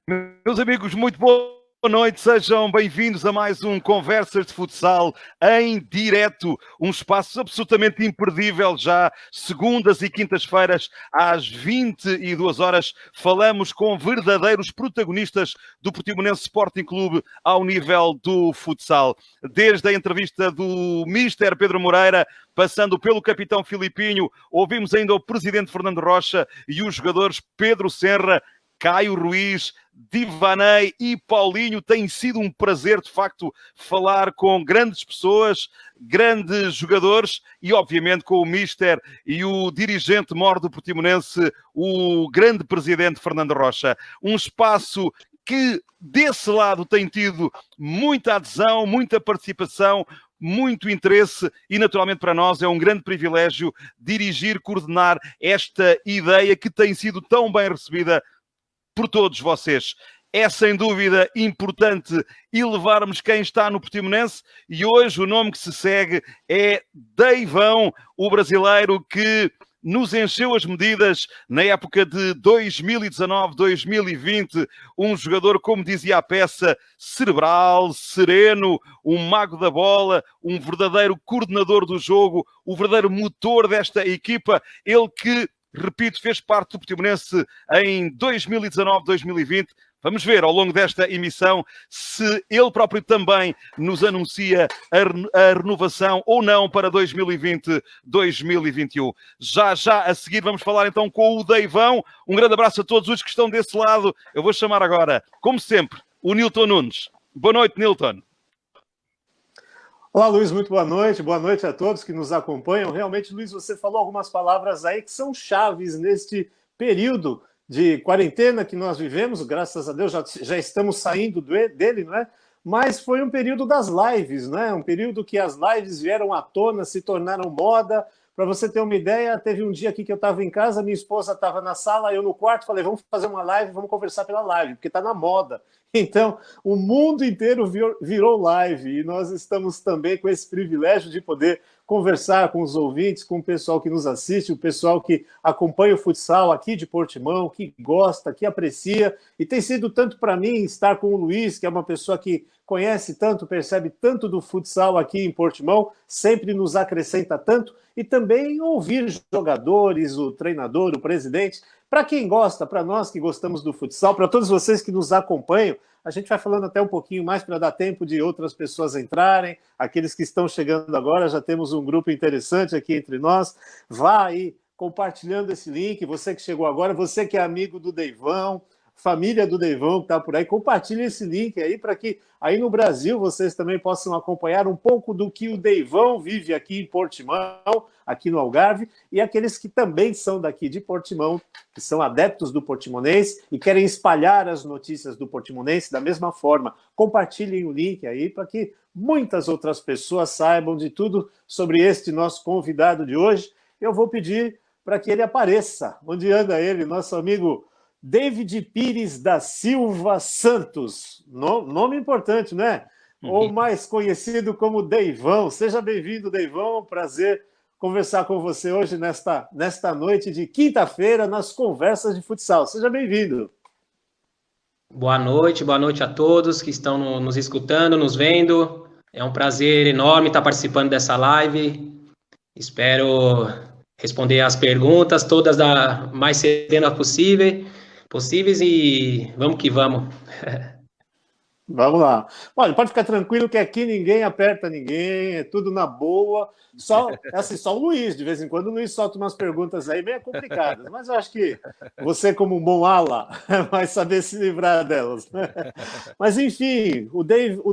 Meus amigos, muito boa noite, sejam bem-vindos a mais um Conversas de Futsal em direto, um espaço absolutamente imperdível, já segundas e quintas-feiras às 22 horas, falamos com verdadeiros protagonistas do Portimonense Sporting Clube ao nível do futsal. Desde a entrevista do Mister Pedro Moreira, passando pelo capitão Filipinho, ouvimos ainda o presidente Fernando Rocha e os jogadores Pedro Serra, Caio Ruiz, Divanei e Paulinho. Tem sido um prazer, de facto, falar com grandes pessoas, grandes jogadores e, obviamente, com o Mister e o dirigente maior do Portimonense, o grande presidente Fernando Rocha. Um espaço que, desse lado, tem tido muita adesão, muita participação, muito interesse e, naturalmente, para nós é um grande privilégio dirigir, coordenar esta ideia que tem sido tão bem recebida por todos vocês. É sem dúvida importante elevarmos quem está no Portimonense e hoje o nome que se segue é Deivão, o brasileiro que nos encheu as medidas na época de 2019-2020, um jogador, como dizia a peça, cerebral, sereno, um mago da bola, um verdadeiro coordenador do jogo, o verdadeiro motor desta equipa, ele que, repito, fez parte do Portimonense em 2019-2020. Vamos ver ao longo desta emissão se ele próprio também nos anuncia a renovação ou não para 2020-2021. Já a seguir vamos falar então com o Deivão. Um grande abraço a todos os que estão desse lado. Eu vou chamar agora, como sempre, o Nilton Nunes. Boa noite, Nilton. Olá, Luiz, muito boa noite a todos que nos acompanham. Realmente, Luiz, você falou algumas palavras aí que são chaves neste período de quarentena que nós vivemos, graças a Deus já estamos saindo dele, não é? Mas foi um período das lives, não é? Um período que as lives vieram à tona, se tornaram moda. Para você ter uma ideia, teve um dia aqui que eu estava em casa, minha esposa estava na sala, eu no quarto, falei, vamos fazer uma live, vamos conversar pela live, porque está na moda. Então, o mundo inteiro virou live e nós estamos também com esse privilégio de poder conversar com os ouvintes, com o pessoal que nos assiste, o pessoal que acompanha o futsal aqui de Portimão, que gosta, que aprecia. E tem sido tanto para mim estar com o Luiz, que é uma pessoa que conhece tanto, percebe tanto do futsal aqui em Portimão, sempre nos acrescenta tanto, e também ouvir jogadores, o treinador, o presidente. Para quem gosta, para nós que gostamos do futsal, para todos vocês que nos acompanham, a gente vai falando até um pouquinho mais para dar tempo de outras pessoas entrarem, aqueles que estão chegando agora, já temos um grupo interessante aqui entre nós. Vá aí compartilhando esse link, você que chegou agora, você que é amigo do Deivão, família do Deivão que está por aí, compartilhe esse link aí para que aí no Brasil vocês também possam acompanhar um pouco do que o Deivão vive aqui em Portimão, aqui no Algarve, e aqueles que também são daqui de Portimão, que são adeptos do Portimonense e querem espalhar as notícias do Portimonense da mesma forma. Compartilhem o link aí para que muitas outras pessoas saibam de tudo sobre este nosso convidado de hoje. Eu vou pedir para que ele apareça. Onde anda ele, nosso amigo David Pires da Silva Santos, nome importante, né? Ou mais conhecido como Deivão. Seja bem-vindo, Deivão. Prazer conversar com você hoje nesta noite de quinta-feira nas Conversas de Futsal. Seja bem-vindo. Boa noite a todos que estão nos escutando, nos vendo. É um prazer enorme estar participando dessa live. Espero responder as perguntas todas da mais serena possíveis e vamos que vamos. Vamos lá. Olha, pode ficar tranquilo que aqui ninguém aperta ninguém, é tudo na boa. Só o Luiz, de vez em quando o Luiz solta umas perguntas aí meio complicadas, mas eu acho que você, como um bom ala, vai saber se livrar delas. Mas, enfim, o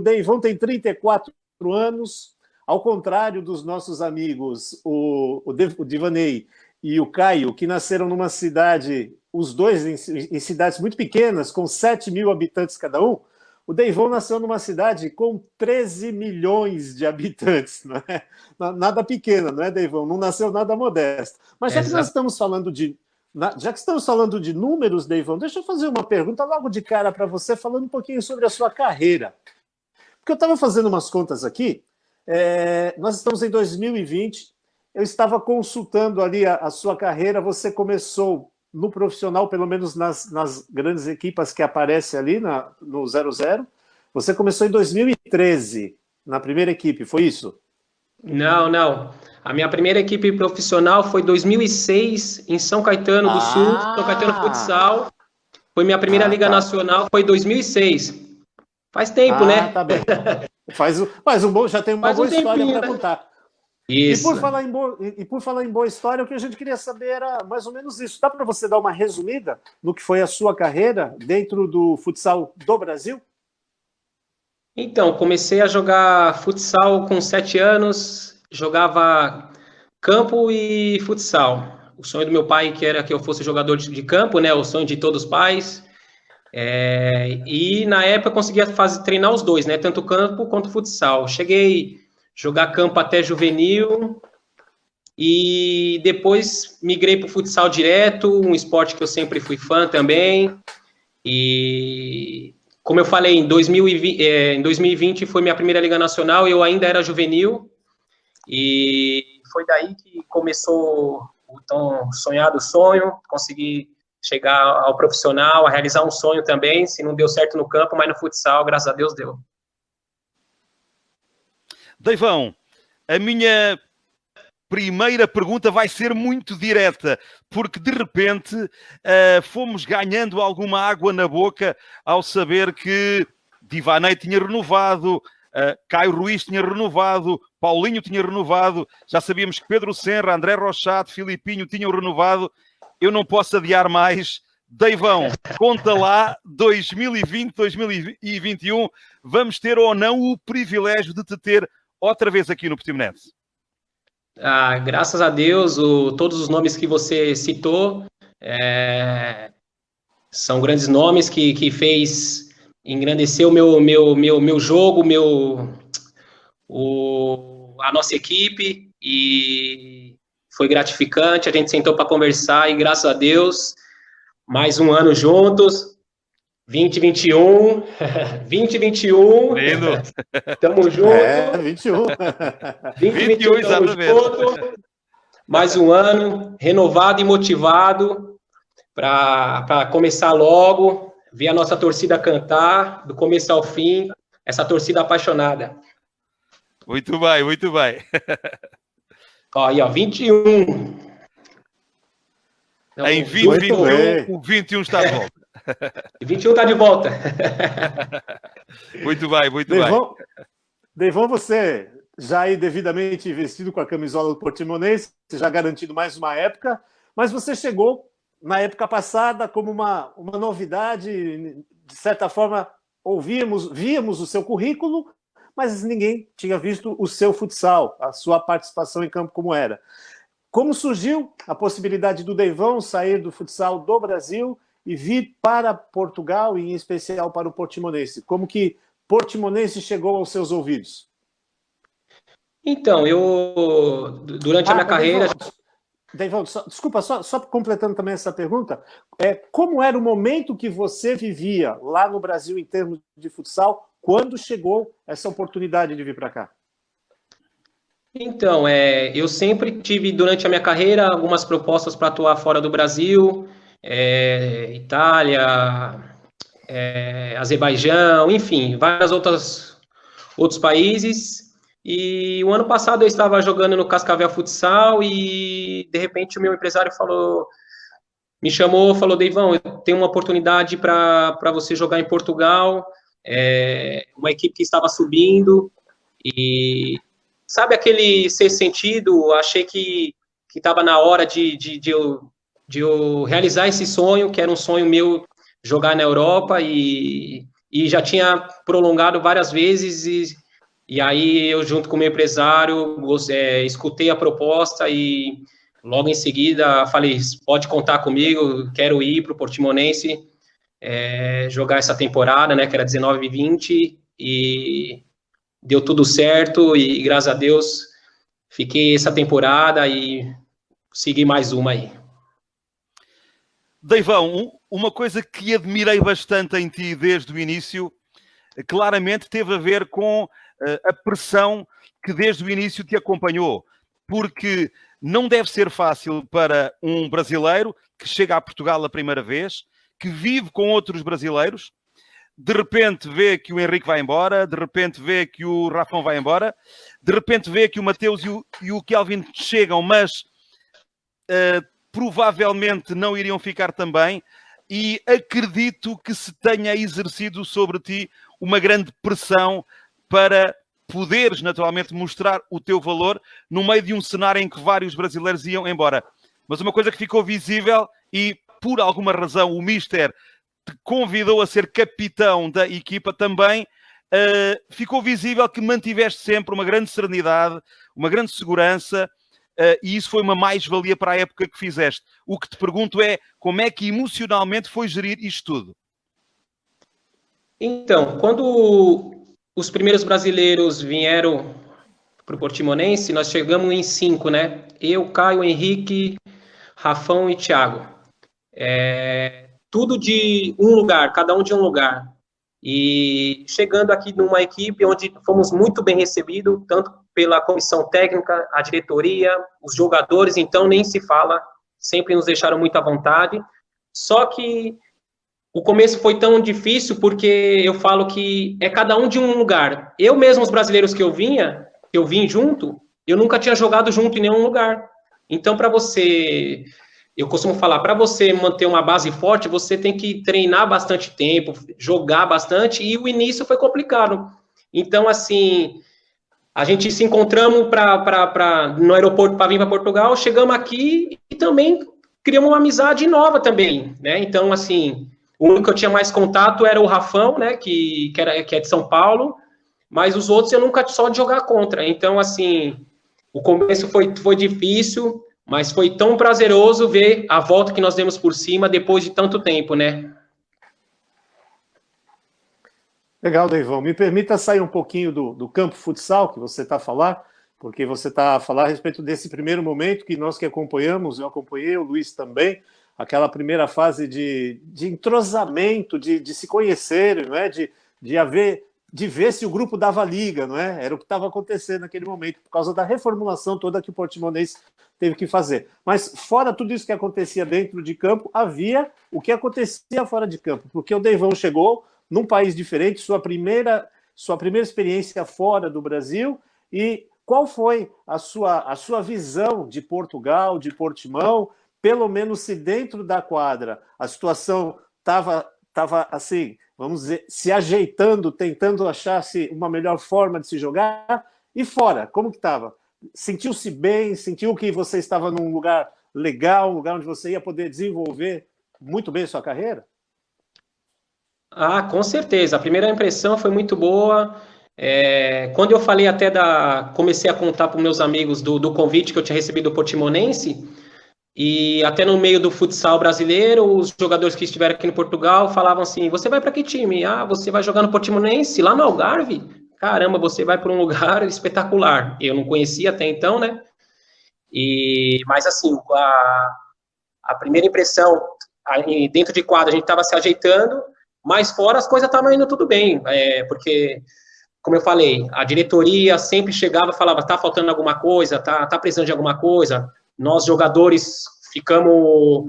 Deivão tem 34 anos, ao contrário dos nossos amigos, o Divanei e o Caio, que nasceram numa cidade, os dois em cidades muito pequenas, com 7 mil habitantes cada um. O Deivão nasceu numa cidade com 13 milhões de habitantes, não é? Nada pequena, não é, Deivão? Não nasceu nada modesto. Mas já que nós estamos falando de números, Deivão, deixa eu fazer uma pergunta logo de cara para você, falando um pouquinho sobre a sua carreira. Porque eu estava fazendo umas contas aqui, nós estamos em 2020, eu estava consultando ali a sua carreira, você começou no profissional, pelo menos nas grandes equipas que aparecem ali no 00. Você começou em 2013, na primeira equipe, foi isso? Não. A minha primeira equipe profissional foi 2006 em São Caetano do Sul, São Caetano Futsal. Foi minha primeira Liga Nacional, foi 2006. Faz tempo, né? Tá bem. Faz um bom, já tem uma boa história para contar. Isso. E por falar em boa história, o que a gente queria saber era mais ou menos isso. Dá para você dar uma resumida no que foi a sua carreira dentro do futsal do Brasil? Então, comecei a jogar futsal com 7 anos, jogava campo e futsal. O sonho do meu pai que era que eu fosse jogador de campo, né? O sonho de todos os pais. E na época eu conseguia treinar os dois, né? Tanto campo quanto futsal. Cheguei a jogar campo até juvenil e depois migrei para o futsal direto, um esporte que eu sempre fui fã também. E como eu falei, em 2020 foi minha primeira Liga Nacional, eu ainda era juvenil, e foi daí que começou o tão sonhado sonho, consegui chegar ao profissional, a realizar um sonho também, se não deu certo no campo, mas no futsal, graças a Deus, deu. Deivão, a minha primeira pergunta vai ser muito direta, porque de repente fomos ganhando alguma água na boca ao saber que Divanei tinha renovado, Caio Ruiz tinha renovado, Paulinho tinha renovado, já sabíamos que Pedro Senra, André Rochato, Filipinho tinham renovado. Eu não posso adiar mais. Deivão, conta lá, 2020, 2021, vamos ter ou não o privilégio de te ter outra vez aqui no Portimonense? Graças a Deus, todos os nomes que você citou são grandes nomes que fez engrandecer o meu jogo, a nossa equipe, e foi gratificante. A gente sentou para conversar e graças a Deus, mais um ano juntos. 2021, 2021. Lindo. Tamo junto. 21. 2021, exatamente. Mais um ano, renovado e motivado para começar logo, ver a nossa torcida cantar, do começo ao fim, essa torcida apaixonada. Muito bem, muito bem. Ó, aí, ó, 21. Então, em 2021, o 21 está de volta. 21 está de volta. Muito bem, muito bem. Deivão, você já aí devidamente vestido com a camisola do Portimonense, já garantido mais uma época, mas você chegou na época passada como uma novidade, de certa forma, víamos o seu currículo, mas ninguém tinha visto o seu futsal, a sua participação em campo como era. Como surgiu a possibilidade do Deivão sair do futsal do Brasil e vir para Portugal, e em especial para o Portimonense? Como que Portimonense chegou aos seus ouvidos? Então, durante a minha carreira... Deivão, desculpa, só completando também essa pergunta, como era o momento que você vivia lá no Brasil em termos de futsal, quando chegou essa oportunidade de vir para cá? Então, eu sempre tive, durante a minha carreira, algumas propostas para atuar fora do Brasil, Itália, Azerbaijão, enfim, outros países. E o ano passado eu estava jogando no Cascavel Futsal e, de repente, o meu empresário me chamou, falou: Deivão, eu tenho uma oportunidade para você jogar em Portugal, uma equipe que estava subindo, e sabe aquele sexto sentido? Achei que estava na hora de eu realizar esse sonho, que era um sonho meu, jogar na Europa, e já tinha prolongado várias vezes, e aí eu, junto com o meu empresário, escutei a proposta e logo em seguida falei: pode contar comigo, quero ir para o Portimonense, jogar essa temporada, né, que era 19 e 20, e deu tudo certo, e graças a Deus fiquei essa temporada e segui mais uma aí. Deivão, uma coisa que admirei bastante em ti desde o início, claramente teve a ver com a pressão que desde o início te acompanhou, porque não deve ser fácil para um brasileiro que chega a Portugal a primeira vez, que vive com outros brasileiros, de repente vê que o Henrique vai embora, de repente vê que o Rafão vai embora, de repente vê que o Mateus e o Kelvin chegam, mas provavelmente não iriam ficar também, e acredito que se tenha exercido sobre ti uma grande pressão para poderes naturalmente mostrar o teu valor no meio de um cenário em que vários brasileiros iam embora. Mas uma coisa que ficou visível, e por alguma razão o Mister te convidou a ser capitão da equipa também, ficou visível que mantiveste sempre uma grande serenidade, uma grande segurança, e isso foi uma mais-valia para a época que fizeste. O que te pergunto é, como é que emocionalmente foi gerir isto tudo? Então, quando os primeiros brasileiros vieram para o Portimonense, nós chegamos em 5, né? Eu, Caio, Henrique, Rafão e Thiago. Tudo de um lugar, cada um de um lugar. E chegando aqui numa equipe onde fomos muito bem recebidos, tanto pela comissão técnica, a diretoria, os jogadores, então nem se fala, sempre nos deixaram muito à vontade. Só que o começo foi tão difícil porque eu falo que é cada um de um lugar. Eu mesmo, os brasileiros que eu vim junto, eu nunca tinha jogado junto em nenhum lugar. Então, para você, eu costumo falar, para você manter uma base forte, você tem que treinar bastante tempo, jogar bastante, e o início foi complicado. Então, assim, a gente se encontramos no aeroporto para vir para Portugal, chegamos aqui e também criamos uma amizade nova também, né? Então, assim, o único que eu tinha mais contato era o Rafão, né, que é de São Paulo, mas os outros eu nunca só de jogar contra. Então, assim, o começo foi difícil, mas foi tão prazeroso ver a volta que nós demos por cima depois de tanto tempo, né? Legal, Deivão. Me permita sair um pouquinho do campo futsal que você está a falar, porque você está a falar a respeito desse primeiro momento que nós que acompanhamos, eu acompanhei, o Luiz também, aquela primeira fase de entrosamento, de se conhecer, não é? de ver se o grupo dava liga, não é? Era o que estava acontecendo naquele momento, por causa da reformulação toda que o Portimonense teve que fazer. Mas fora tudo isso que acontecia dentro de campo, havia o que acontecia fora de campo, porque o Deivão chegou num país diferente, sua primeira experiência fora do Brasil, e qual foi a sua visão de Portugal, de Portimão, pelo menos se dentro da quadra a situação estava assim, vamos dizer, se ajeitando, tentando achar-se uma melhor forma de se jogar, e fora, como que estava? Sentiu-se bem? Sentiu que você estava num lugar legal, um lugar onde você ia poder desenvolver muito bem a sua carreira? Ah, com certeza. A primeira impressão foi muito boa. Quando eu falei comecei a contar para meus amigos do convite que eu tinha recebido do Portimonense, e até no meio do futsal brasileiro, os jogadores que estiveram aqui no Portugal falavam assim: você vai para que time? Ah, você vai jogar no Portimonense, lá no Algarve? Caramba, você vai para um lugar espetacular. Eu não conhecia até então, né? Mas assim, a primeira impressão, dentro de quadra, a gente estava se ajeitando, mas fora as coisas estavam indo tudo bem, porque, como eu falei, a diretoria sempre chegava e falava: tá faltando alguma coisa, tá precisando de alguma coisa. Nós, jogadores, ficamos...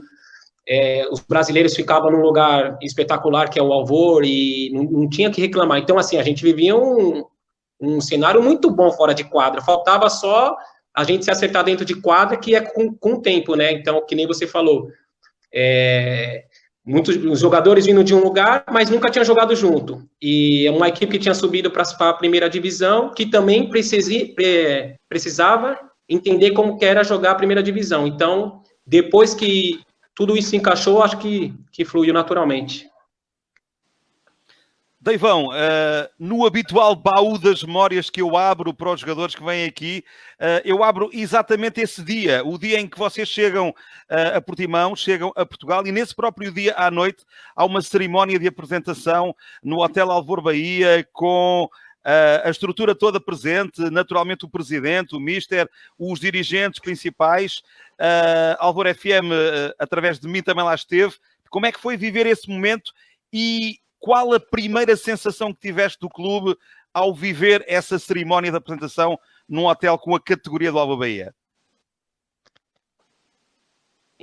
os brasileiros ficavam num lugar espetacular, que é o Alvor, e não tinha que reclamar. Então, assim, a gente vivia um cenário muito bom fora de quadra. Faltava só a gente se acertar dentro de quadra, que é com o tempo, né? Então, que nem você falou, muitos jogadores vindo de um lugar, mas nunca tinham jogado junto. E é uma equipe que tinha subido para a primeira divisão, que também precisava entender como que era jogar a primeira divisão. Então, depois que tudo isso se encaixou, acho que fluiu naturalmente. Deivão, no habitual baú das memórias que eu abro para os jogadores que vêm aqui, eu abro exatamente esse dia, o dia em que vocês chegam a Portimão, chegam a Portugal, e nesse próprio dia à noite há uma cerimónia de apresentação no Hotel Alvor Bahia, com a estrutura toda presente, naturalmente o presidente, o mister, os dirigentes principais, Alvor FM, através de mim também lá esteve. Como é que foi viver esse momento e qual a primeira sensação que tiveste do clube ao viver essa cerimónia de apresentação num hotel com a categoria do Alvor Bahia?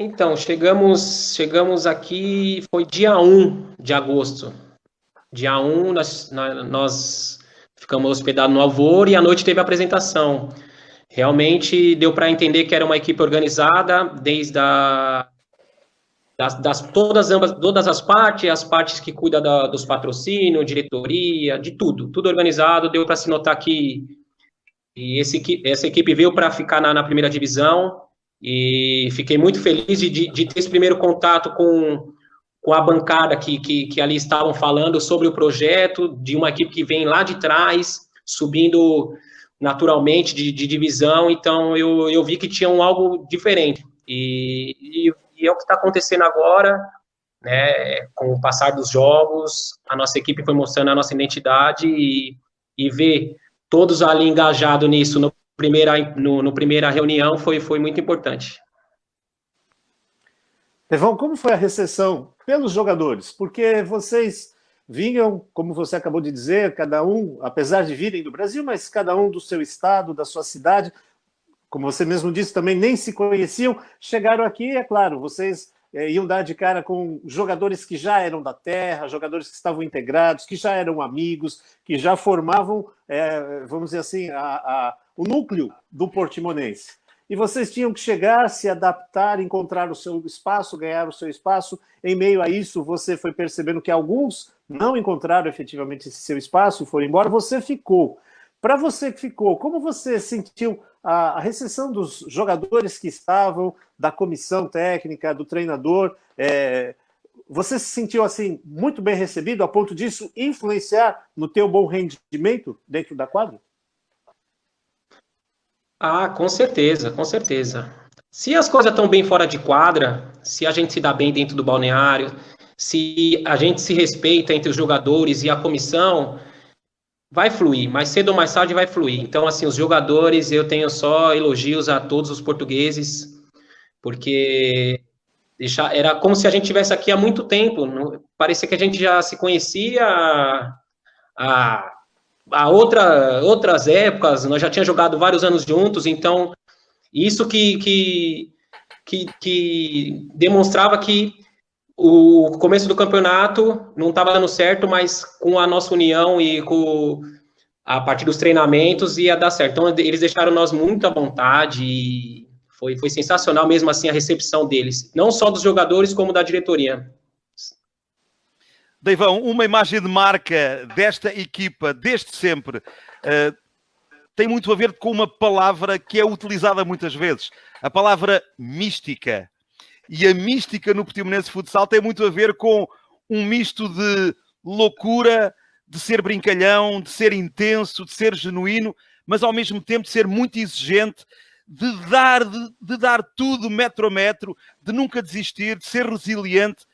Então, chegamos aqui, foi dia 1 de agosto. Dia 1, nós ficamos hospedados no Alvor e à noite teve a apresentação. Realmente deu para entender que era uma equipe organizada, desde todas as partes que cuidam dos patrocínios, diretoria, de tudo organizado. Deu para se notar que essa equipe veio para ficar na primeira divisão, e fiquei muito feliz de ter esse primeiro contato com a bancada que ali estavam falando sobre o projeto, de uma equipe que vem lá de trás, subindo naturalmente de divisão. Então eu vi que tinha algo diferente, e é o que está acontecendo agora, né? Com o passar dos jogos, a nossa equipe foi mostrando a nossa identidade, e ver todos ali engajados nisso no primeira reunião foi muito importante. Evão, como foi a recepção pelos jogadores? Porque vocês vinham, como você acabou de dizer, cada um, apesar de virem do Brasil, mas cada um do seu estado, da sua cidade, como você mesmo disse, também nem se conheciam, chegaram aqui, é claro, vocês iam dar de cara com jogadores que já eram da terra, jogadores que estavam integrados, que já eram amigos, que já formavam, vamos dizer assim, o núcleo do Portimonense. E vocês tinham que chegar, se adaptar, encontrar o seu espaço, ganhar o seu espaço. Em meio a isso, você foi percebendo que alguns não encontraram efetivamente esse seu espaço e foram embora. Você ficou. Para você que ficou, como você sentiu a recepção dos jogadores que estavam, da comissão técnica, do treinador? Você se sentiu assim muito bem recebido, a ponto disso influenciar no teu bom rendimento dentro da quadra? Ah, com certeza, com certeza. Se as coisas estão bem fora de quadra, se a gente se dá bem dentro do balneário, se a gente se respeita entre os jogadores e a comissão, vai fluir, mais cedo ou mais tarde vai fluir. Então, assim, os jogadores, eu tenho só elogios a todos os portugueses, porque era como se a gente estivesse aqui há muito tempo. Parecia que a gente já se conhecia há outras épocas, nós já tínhamos jogado vários anos juntos. Então isso que demonstrava que o começo do campeonato não estava dando certo, mas com a nossa união e a partir dos treinamentos ia dar certo. Então eles deixaram nós muito à vontade, e foi sensacional mesmo assim a recepção deles, não só dos jogadores como da diretoria. Deivão, uma imagem de marca desta equipa, desde sempre, tem muito a ver com uma palavra que é utilizada muitas vezes, a palavra mística. E a mística no Portimonense Futsal tem muito a ver com um misto de loucura, de ser brincalhão, de ser intenso, de ser genuíno, mas ao mesmo tempo de ser muito exigente, de dar tudo metro a metro, de nunca desistir, de ser resiliente.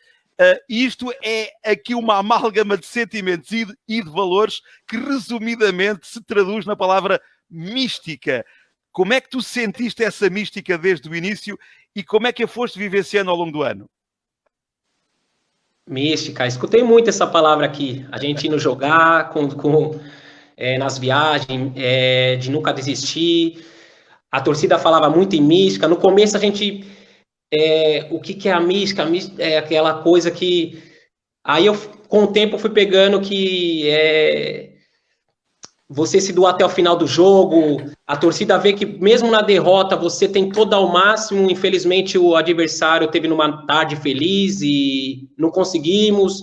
Isto é aqui uma amálgama de sentimentos e de valores que resumidamente se traduz na palavra mística. Como é que tu sentiste essa mística desde o início e como é que a foste vivenciando ao longo do ano? Mística, escutei muito essa palavra aqui, a gente indo jogar nas viagens, de nunca desistir. A torcida falava muito em mística. No começo a gente... o que é a mística? A mística é aquela coisa que... Aí eu, com o tempo, fui pegando que você se doar até o final do jogo, a torcida vê que mesmo na derrota você tem todo ao máximo. Infelizmente o adversário teve numa tarde feliz e não conseguimos,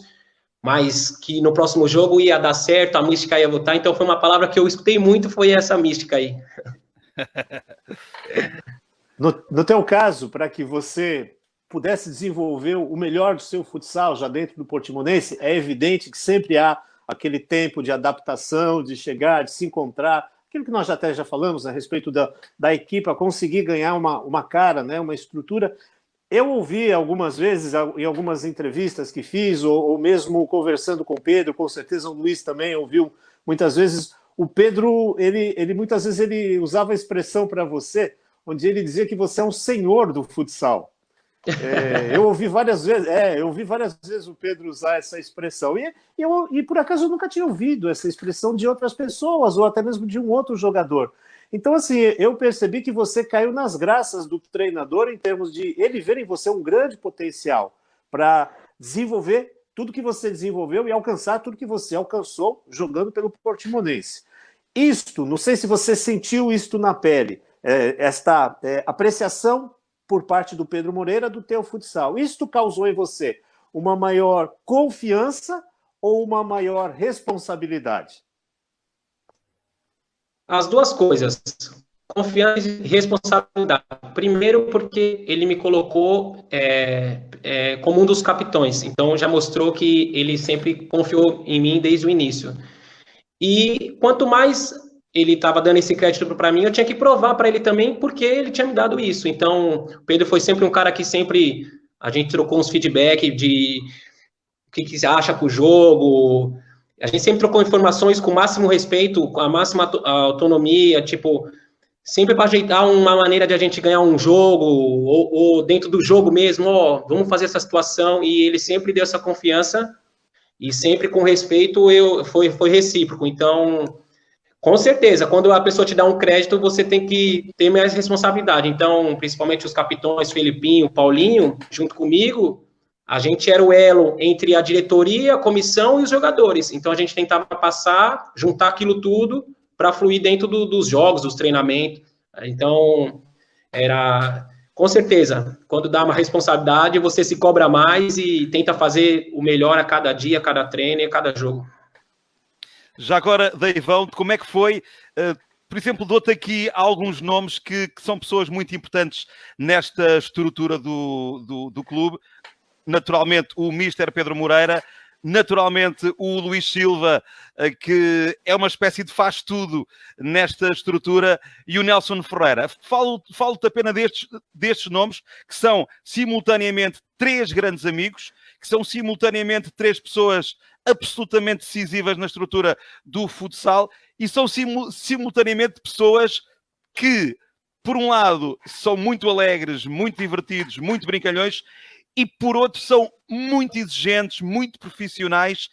mas que no próximo jogo ia dar certo, a mística ia voltar. Então foi uma palavra que eu escutei muito, foi essa mística aí. No teu caso, para que você pudesse desenvolver o melhor do seu futsal já dentro do Portimonense, é evidente que sempre há aquele tempo de adaptação, de chegar, de se encontrar, aquilo que nós até já falamos a respeito da equipe, a conseguir ganhar uma cara, né, uma estrutura. Eu ouvi algumas vezes, em algumas entrevistas que fiz, ou mesmo conversando com o Pedro, com certeza o Luiz também ouviu muitas vezes, o Pedro, ele muitas vezes ele usava a expressão para você, onde ele dizia que você é um senhor do futsal. Eu ouvi várias vezes o Pedro usar essa expressão, e por acaso eu nunca tinha ouvido essa expressão de outras pessoas, ou até mesmo de um outro jogador. Então, assim, eu percebi que você caiu nas graças do treinador em termos de ele ver em você um grande potencial para desenvolver tudo que você desenvolveu e alcançar tudo que você alcançou jogando pelo Portimonense. Isto, não sei se você sentiu isto na pele, esta apreciação por parte do Pedro Moreira do teu futsal. Isto causou em você uma maior confiança ou uma maior responsabilidade? As duas coisas, confiança e responsabilidade. Primeiro, porque ele me colocou como um dos capitães, então já mostrou que ele sempre confiou em mim desde o início. E quanto mais ele estava dando esse crédito para mim, eu tinha que provar para ele também, porque ele tinha me dado isso. Então, o Pedro foi sempre um cara que sempre a gente trocou uns feedback de o que você acha com o jogo. A gente sempre trocou informações com o máximo respeito, com a máxima autonomia, tipo, sempre para ajeitar uma maneira de a gente ganhar um jogo, ou dentro do jogo mesmo, vamos fazer essa situação, e ele sempre deu essa confiança, e sempre com respeito foi recíproco. Então, com certeza, quando a pessoa te dá um crédito, você tem que ter mais responsabilidade. Então, principalmente os capitães, Felipinho, Paulinho, junto comigo, a gente era o elo entre a diretoria, a comissão e os jogadores. Então, a gente tentava passar, juntar aquilo tudo para fluir dentro dos jogos, dos treinamentos. Então, era... Com certeza, quando dá uma responsabilidade, você se cobra mais e tenta fazer o melhor a cada dia, a cada treino e a cada jogo. Já agora, Deivão, como é que foi? Por exemplo, dou-te aqui alguns nomes que são pessoas muito importantes nesta estrutura do clube. Naturalmente, o Mister Pedro Moreira, naturalmente o Luís Silva, que é uma espécie de faz-tudo nesta estrutura, e o Nelson Ferreira. Falo-te apenas destes nomes, que são simultaneamente 3 grandes amigos, que são simultaneamente 3 pessoas absolutamente decisivas na estrutura do futsal, e são simultaneamente pessoas que, por um lado, são muito alegres, muito divertidos, muito brincalhões, e por outro são muito exigentes, muito profissionais,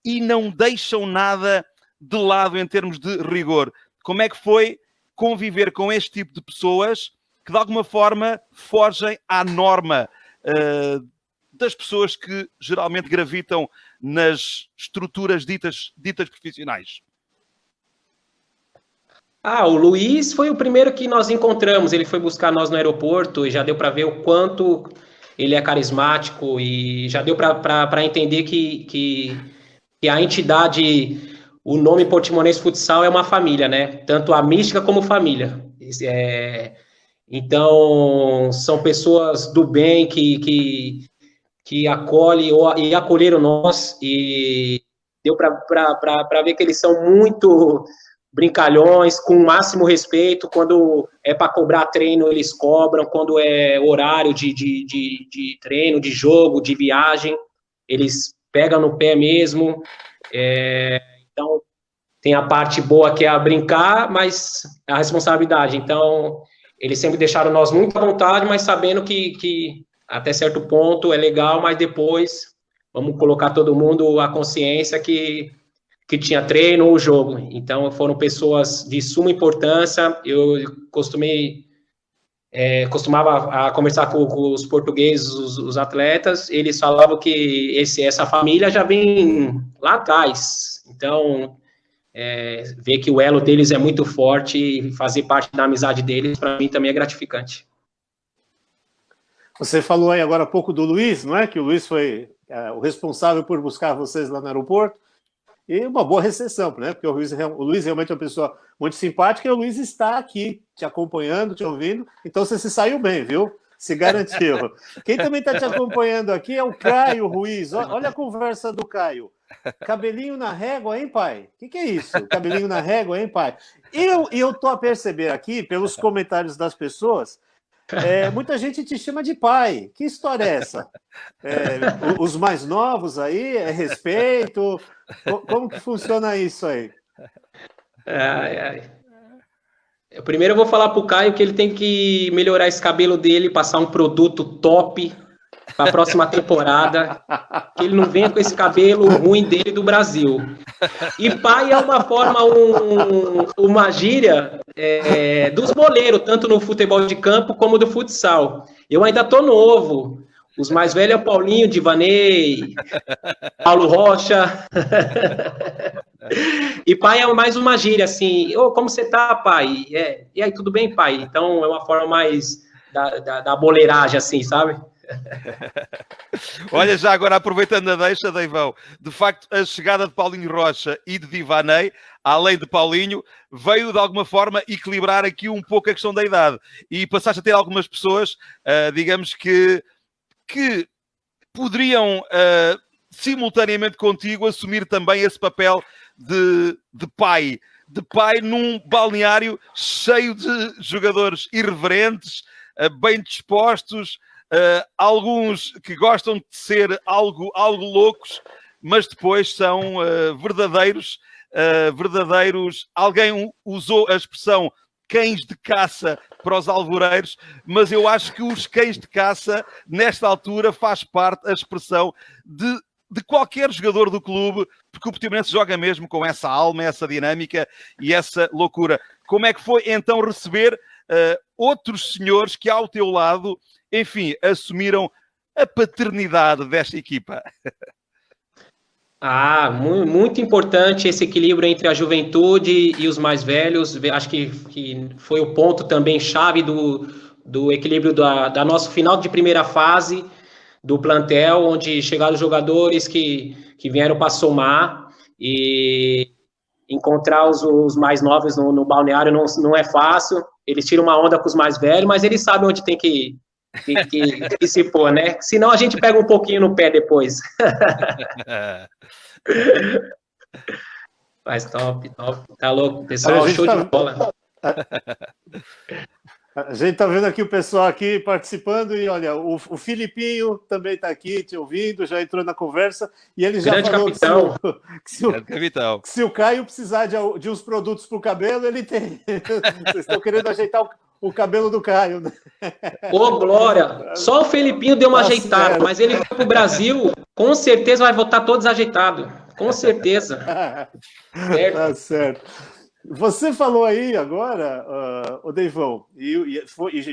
e não deixam nada de lado em termos de rigor. Como é que foi conviver com este tipo de pessoas que de alguma forma fogem à norma das pessoas que geralmente gravitam nas estruturas ditas profissionais? O Luiz foi o primeiro que nós encontramos. Ele foi buscar nós no aeroporto e já deu para ver o quanto ele é carismático, e já deu para entender que a entidade, o nome Portimonense Futsal é uma família, né? Tanto a mística como família. Então, são pessoas do bem que acolhem e acolheram nós, e deu para ver que eles são muito brincalhões, com o máximo respeito. Quando é para cobrar treino, eles cobram. Quando é horário de treino, de jogo, de viagem, eles pegam no pé mesmo. Então, tem a parte boa que é a brincar, mas a responsabilidade. Então, eles sempre deixaram nós muito à vontade, mas sabendo que até certo ponto é legal, mas depois vamos colocar todo mundo a consciência que tinha treino ou jogo. Então, foram pessoas de suma importância. Eu costumava conversar com os portugueses, os atletas. Eles falavam que essa família já vem lá atrás. Então, ver que o elo deles é muito forte e fazer parte da amizade deles, para mim, também é gratificante. Você falou aí agora há pouco do Luiz, não é? Que o Luiz foi o responsável por buscar vocês lá no aeroporto. E uma boa recepção, né? Porque o Luiz realmente é uma pessoa muito simpática, e o Luiz está aqui te acompanhando, te ouvindo. Então você se saiu bem, viu? Se garantiu. Quem também está te acompanhando aqui é o Caio Ruiz. Olha a conversa do Caio. Cabelinho na régua, hein, pai? O que é isso? Cabelinho na régua, hein, pai? E eu estou a perceber aqui, pelos comentários das pessoas, muita gente te chama de pai. Que história é essa? Os mais novos aí, respeito? Como que funciona isso aí? Primeiro eu vou falar pro Caio que ele tem que melhorar esse cabelo dele, passar um produto top para a próxima temporada, que ele não venha com esse cabelo ruim dele do Brasil. E pai é uma forma, uma gíria dos boleiros, tanto no futebol de campo como do futsal. Eu ainda tô novo. Os mais velhos é o Paulinho, Divanei, Paulo Rocha. E pai é mais uma gíria, assim, como você tá, pai? E aí, tudo bem, pai? Então, é uma forma mais da boleiragem, assim, sabe? Olha, já agora aproveitando a deixa, Deivão, de facto a chegada de Paulinho Rocha e de Divanei, além de Paulinho, veio de alguma forma equilibrar aqui um pouco a questão da idade e passaste a ter algumas pessoas, digamos que poderiam simultaneamente contigo assumir também esse papel de pai num balneário cheio de jogadores irreverentes, bem dispostos, alguns que gostam de ser algo loucos, mas depois são verdadeiros. Alguém usou a expressão cães de caça para os alvoreiros, mas eu acho que os cães de caça, nesta altura, faz parte a expressão de qualquer jogador do clube, porque o Portimonense joga mesmo com essa alma, essa dinâmica e essa loucura. Como é que foi então receber outros senhores que ao teu lado, enfim, assumiram a paternidade desta equipa? Muito importante esse equilíbrio entre a juventude e os mais velhos. Acho que foi o ponto também chave do equilíbrio da nosso final de primeira fase do plantel, onde chegaram jogadores que vieram para somar, e encontrar os mais novos no balneário não é fácil. Eles tiram uma onda com os mais velhos, mas eles sabem onde tem que se pôr, né? Senão a gente pega um pouquinho no pé depois. Mas top. Tá louco, pessoal, show de bola. A gente tá vendo aqui o pessoal aqui participando e olha, o Filipinho também está aqui te ouvindo, já entrou na conversa e ele já grande falou capitão. que se o Caio precisar de uns produtos para o cabelo, ele tem. Vocês estão querendo ajeitar o cabelo do Caio, né? Ô, Glória! Só o Felipinho deu uma ajeitada, certo. Mas ele vai pro Brasil, com certeza vai voltar todo desajeitado. Com certeza. Certo? Tá certo. Você falou aí agora, o Deivão, e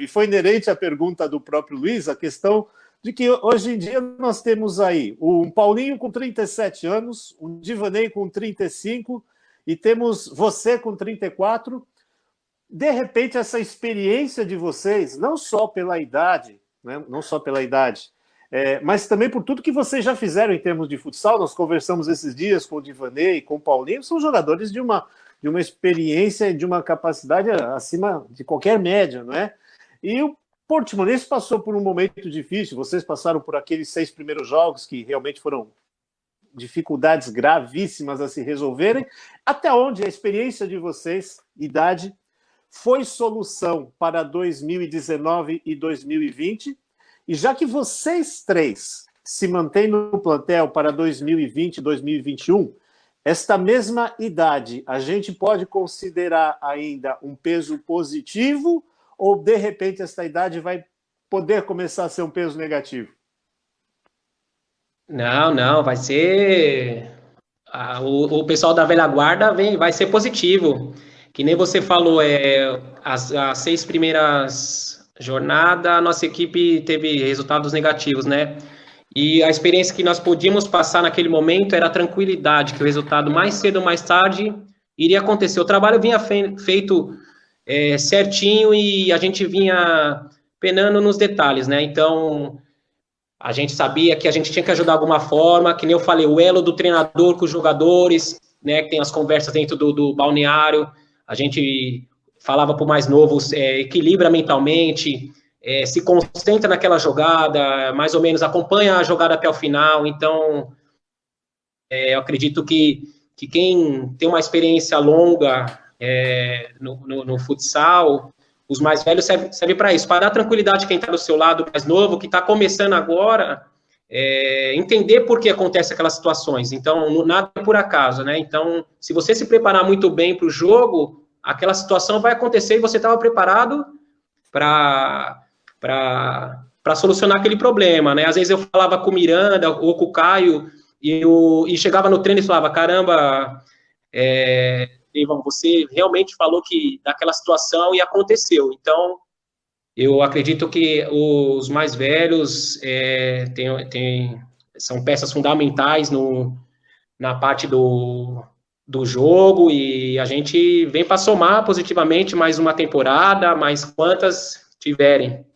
foi inerente à pergunta do próprio Luiz, a questão de que hoje em dia nós temos aí um Paulinho com 37 anos, um Divanei com 35 e temos você com 34. De repente, essa experiência de vocês, não só pela idade, né? Não só pela idade, mas também por tudo que vocês já fizeram em termos de futsal. Nós conversamos esses dias com o Divanei e com o Paulinho, são jogadores de uma experiência e de uma capacidade acima de qualquer média, não é? E o Portimonense passou por um momento difícil, vocês passaram por aqueles 6 primeiros jogos que realmente foram dificuldades gravíssimas a se resolverem. Até onde a experiência de vocês, idade, foi solução para 2019 e 2020? E já que vocês três se mantêm no plantel para 2020 e 2021, esta mesma idade, a gente pode considerar ainda um peso positivo ou, de repente, esta idade vai poder começar a ser um peso negativo? Não, vai ser... O pessoal da velha guarda vai ser positivo. Que nem você falou, as 6 primeiras jornadas, a nossa equipe teve resultados negativos, né? E a experiência que nós podíamos passar naquele momento era a tranquilidade, que o resultado mais cedo ou mais tarde iria acontecer. O trabalho vinha feito certinho e a gente vinha penando nos detalhes, né? Então, a gente sabia que a gente tinha que ajudar de alguma forma, que nem eu falei, o elo do treinador com os jogadores, né? Que tem as conversas dentro do balneário, a gente falava para o mais novo, equilibra mentalmente, se concentra naquela jogada, mais ou menos acompanha a jogada até o final. Então, eu acredito que quem tem uma experiência longa no futsal, os mais velhos serve para isso, para dar tranquilidade quem está do seu lado, mais novo, que está começando agora, entender por que acontecem aquelas situações. Então, nada é por acaso, né? Então, se você se preparar muito bem para o jogo, aquela situação vai acontecer e você estava preparado para solucionar aquele problema, né? Às vezes eu falava com o Miranda ou com o Caio e chegava no treino e falava, caramba, Ivan, você realmente falou que daquela situação e aconteceu. Então, eu acredito que os mais velhos são peças fundamentais na parte do jogo, e a gente vem para somar positivamente mais uma temporada, mais quantas tiverem.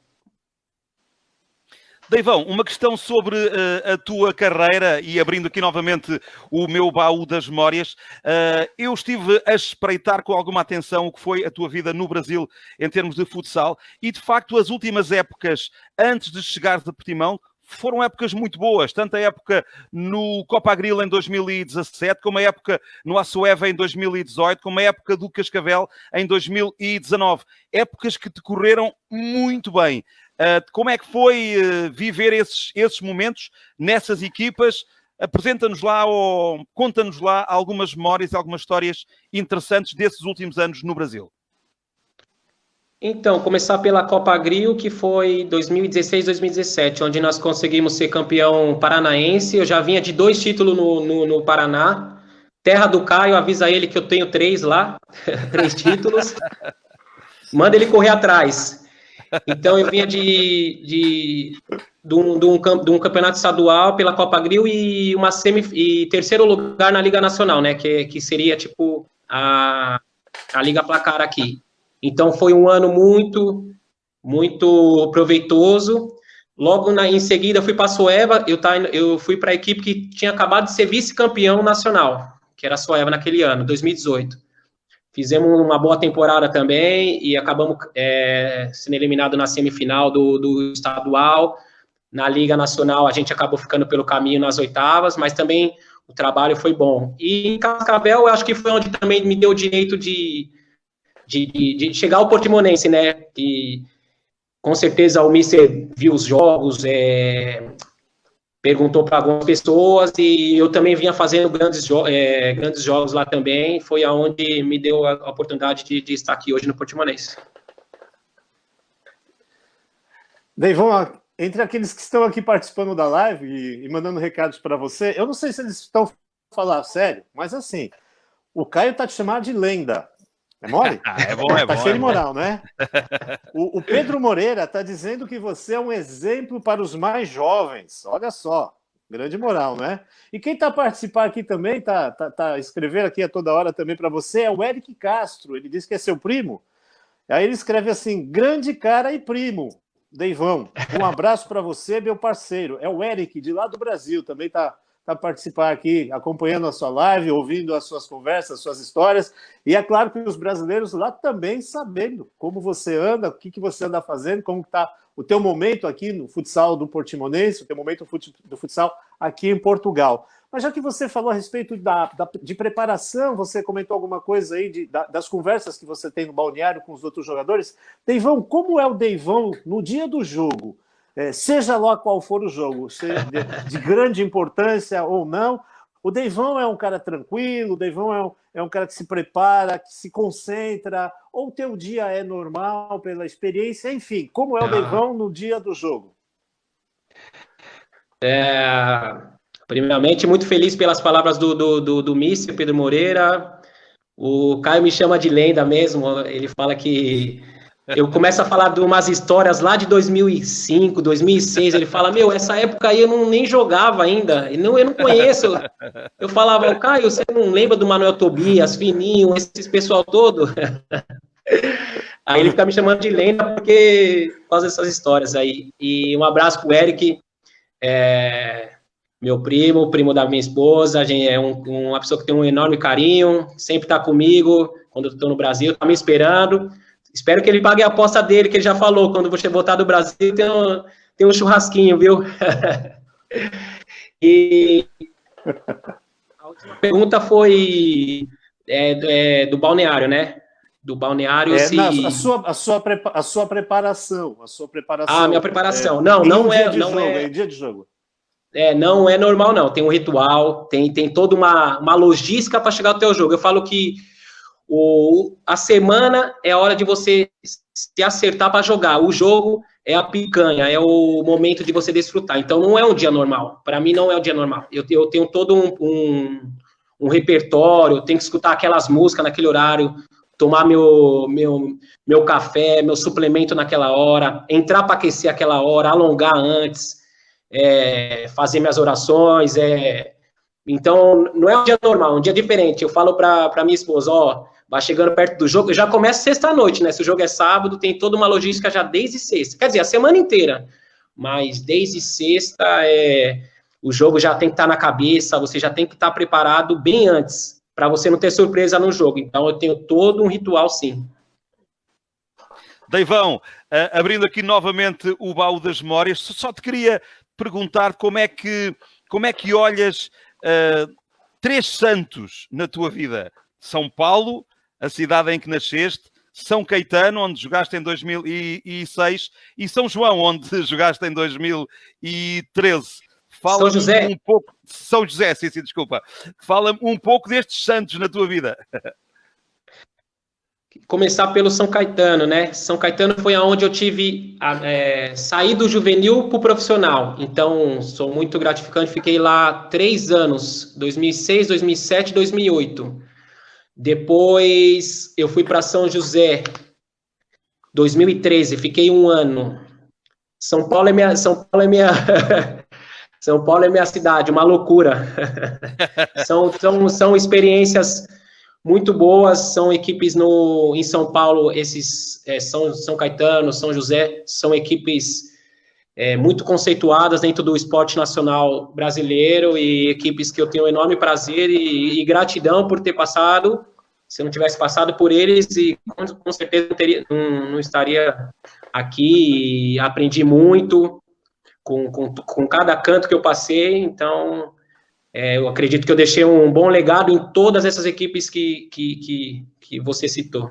Deivão, uma questão sobre a tua carreira, e abrindo aqui novamente o meu baú das memórias, eu estive a espreitar com alguma atenção o que foi a tua vida no Brasil em termos de futsal, e de facto as últimas épocas antes de chegares a Portimão foram épocas muito boas, tanto a época no Copa Agril em 2017, como a época no Açoeva em 2018, como a época do Cascavel em 2019. Épocas que te correram muito bem. Como é que foi viver esses momentos nessas equipas? Apresenta-nos lá ou conta-nos lá algumas memórias, algumas histórias interessantes desses últimos anos no Brasil. Então, começar pela Copa Agril, que foi 2016, 2017, onde nós conseguimos ser campeão paranaense. Eu já vinha de 2 títulos no Paraná. Terra do Caio, avisa ele que eu tenho 3 lá, 3 títulos. Manda ele correr atrás. Então, eu vinha de um campeonato estadual pela Copa Agril e terceiro lugar na Liga Nacional, né? Que seria tipo a Liga Placar aqui. Então, foi um ano muito, muito proveitoso. Logo em seguida, eu fui para a Açoeva, eu fui para a equipe que tinha acabado de ser vice-campeão nacional, que era a Açoeva naquele ano, 2018. Fizemos uma boa temporada também e acabamos sendo eliminados na semifinal do estadual. Na Liga Nacional, a gente acabou ficando pelo caminho nas oitavas, mas também o trabalho foi bom. E em Cascavel, eu acho que foi onde também me deu o direito de chegar ao Portimonense, né? E com certeza o Mister viu os jogos, perguntou para algumas pessoas, e eu também vinha fazendo grandes jogos lá também. Foi aonde me deu a oportunidade de estar aqui hoje no Portimonense. Deivão, entre aqueles que estão aqui participando da live e mandando recados para você, eu não sei se eles estão falando sério, mas assim, o Caio tá te chamando de lenda. É mole? É bom, é bom. Tá cheio de moral, né? O Pedro Moreira tá dizendo que você é um exemplo para os mais jovens. Olha só, grande moral, né? E quem tá participando aqui também, tá escrevendo aqui a toda hora também para você, é o Eric Castro. Ele disse que é seu primo. Aí ele escreve assim, grande cara e primo, Deivão. Um abraço para você, meu parceiro. É o Eric, de lá do Brasil, também tá participar aqui, acompanhando a sua live, ouvindo as suas conversas, as suas histórias, e é claro que os brasileiros lá também sabendo como você anda, o que você anda fazendo, como está o teu momento aqui no futsal do Portimonense, o teu momento do futsal aqui em Portugal. Mas já que você falou a respeito de preparação, você comentou alguma coisa aí das conversas que você tem no balneário com os outros jogadores, Deivão, como é o Deivão no dia do jogo? Seja lá qual for o jogo, seja de grande importância ou não, o Deivão é um cara tranquilo, o Deivão é um cara que se prepara, que se concentra, ou o teu dia é normal pela experiência, enfim, como é o Deivão no dia do jogo? Primeiramente, muito feliz pelas palavras do Mister Pedro Moreira. O Caio me chama de lenda mesmo, ele fala que eu começo a falar de umas histórias lá de 2005, 2006, ele fala, essa época aí eu nem jogava ainda, eu não conheço. Eu falava, Caio, você não lembra do Manuel Tobias, Fininho, esse pessoal todo? Aí ele fica me chamando de lenda por causa dessas histórias aí. E um abraço pro Eric, meu primo da minha esposa, a gente é uma pessoa que tem um enorme carinho, sempre tá comigo, quando eu tô no Brasil, tá me esperando. Espero que ele pague a aposta dele, que ele já falou, quando você voltar do Brasil, tem um churrasquinho, viu? E a última pergunta foi do balneário, né? Do balneário, a sua preparação. Minha preparação. Não é dia de jogo. Não é normal, não. Tem um ritual, tem toda uma logística para chegar ao teu jogo. Eu falo que A semana é a hora de você se acertar para jogar. O jogo é a picanha, é o momento de você desfrutar. Então, não é um dia normal. Para mim, não é um dia normal. Eu tenho todo um repertório, eu tenho que escutar aquelas músicas naquele horário, tomar meu café, meu suplemento naquela hora, entrar para aquecer aquela hora, alongar antes, fazer minhas orações. Então, não é um dia normal, é um dia diferente. Eu falo para minha esposa, vai chegando perto do jogo, já começa sexta-noite, né? Se o jogo é sábado, tem toda uma logística já desde sexta. Quer dizer, a semana inteira. Mas desde sexta, o jogo já tem que estar na cabeça, você já tem que estar preparado bem antes, para você não ter surpresa no jogo. Então, eu tenho todo um ritual, sim. Deivão, abrindo aqui novamente o baú das memórias, só te queria perguntar como é que olhas 3 santos na tua vida. São Paulo, a cidade em que nasceste, São Caetano, onde jogaste em 2006, e São João, onde jogaste em 2013. Fala-me São José. um pouco... São José, sim, desculpa. Fala-me um pouco destes santos na tua vida. Começar pelo São Caetano, né? São Caetano foi aonde eu tive saí do juvenil para o profissional. Então, sou muito gratificante. Fiquei lá 3 anos, 2006, 2007, 2008. Depois, eu fui para São José, 2013. Fiquei 1 ano. São Paulo é minha São Paulo é minha cidade, uma loucura. São experiências muito boas, são equipes em São Paulo, esses São Caetano, São José, são equipes muito conceituadas dentro do esporte nacional brasileiro e equipes que eu tenho enorme prazer e gratidão por ter passado. Se eu não tivesse passado por eles, e com certeza não estaria aqui, e aprendi muito com cada canto que eu passei, então... eu acredito que eu deixei um bom legado em todas essas equipes que você citou.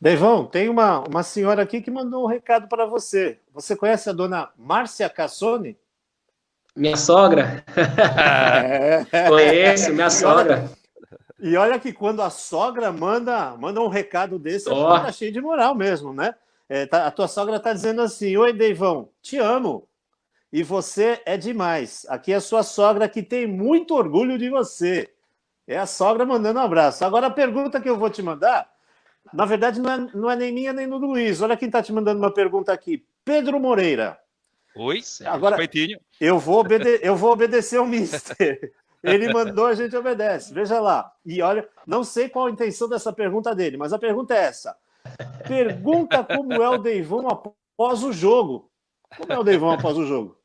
Deivão, tem uma senhora aqui que mandou um recado para você. Você conhece a dona Márcia Cassone? Minha sogra? Conheço, minha sogra. E olha que quando a sogra manda um recado desse, tá cheio de moral mesmo, né? A tua sogra está dizendo assim: oi, Deivão, te amo. E você é demais. Aqui é a sua sogra que tem muito orgulho de você. É a sogra mandando um abraço. Agora, a pergunta que eu vou te mandar, na verdade, não é nem minha nem do Luiz. Olha quem está te mandando uma pergunta aqui. Pedro Moreira. Oi, agora respeitinho. Eu vou obedecer o mister. Ele mandou, a gente obedece. Veja lá. E olha, não sei qual a intenção dessa pergunta dele, mas a pergunta é essa. Pergunta como é o Deivão após o jogo. Como é o Deivão após o jogo?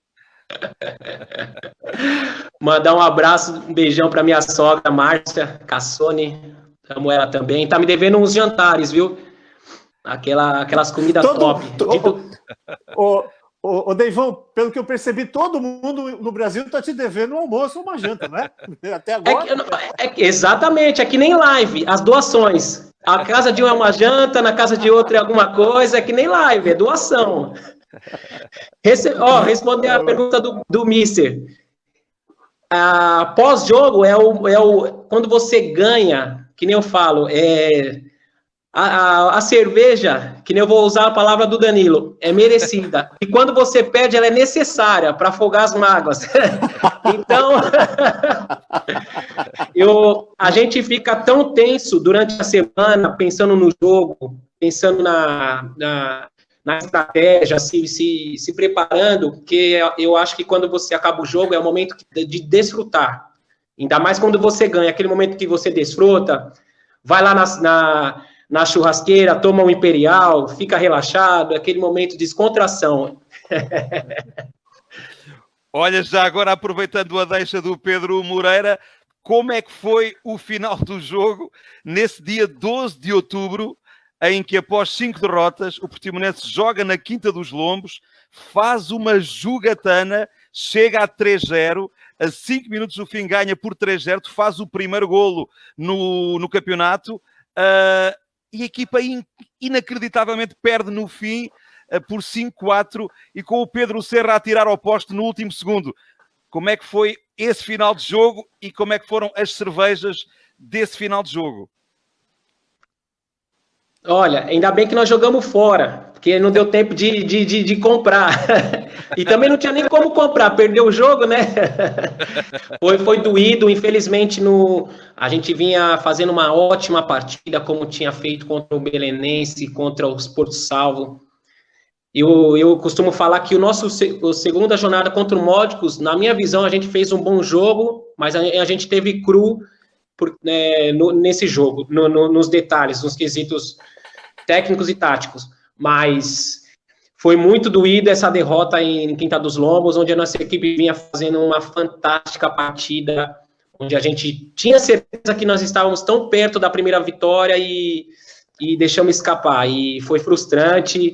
Mandar um abraço, um beijão para minha sogra, Márcia Cassone. Amo ela também. Tá me devendo uns jantares, viu? Aquelas comidas top. Ô, Deivão, pelo que eu percebi, todo mundo no Brasil tá te devendo um almoço ou uma janta, não é? Até agora. Exatamente, é que nem live, as doações. A casa de um é uma janta, na casa de outro é alguma coisa, é que nem live, é doação. Responder a pergunta do Mister. Pós-jogo quando você ganha, que nem eu falo, a cerveja, que nem eu vou usar a palavra do Danilo, é merecida. E quando você perde, ela é necessária para afogar as mágoas. Então, a gente fica tão tenso durante a semana, pensando no jogo, pensando na estratégia, se preparando, que eu acho que quando você acaba o jogo é o momento de desfrutar. Ainda mais quando você ganha, aquele momento que você desfruta, vai lá na churrasqueira, toma um imperial, fica relaxado, aquele momento de descontração. Olha, já agora aproveitando a deixa do Pedro Moreira, como é que foi o final do jogo nesse dia 12 de outubro, em que após 5 derrotas, o Portimonense joga na Quinta dos Lombos, faz uma jogatana, chega a 3-0, a 5 minutos do fim ganha por 3-0, tu faz o primeiro golo no campeonato, e a equipa inacreditavelmente perde no fim por 5-4 e com o Pedro Serra a tirar ao poste no último segundo. Como é que foi esse final de jogo e como é que foram as cervejas desse final de jogo? Olha, ainda bem que nós jogamos fora, porque não deu tempo de comprar. E também não tinha nem como comprar, perdeu o jogo, né? Foi doído, infelizmente a gente vinha fazendo uma ótima partida, como tinha feito contra o Belenense, contra os Porto Salvo. Eu costumo falar que a segunda jornada contra o Módicos, na minha visão, a gente fez um bom jogo, mas a gente teve cru nesse jogo, nos detalhes, nos quesitos técnicos e táticos, mas foi muito doído essa derrota em Quinta dos Lombos, onde a nossa equipe vinha fazendo uma fantástica partida, onde a gente tinha certeza que nós estávamos tão perto da primeira vitória e deixamos escapar, e foi frustrante.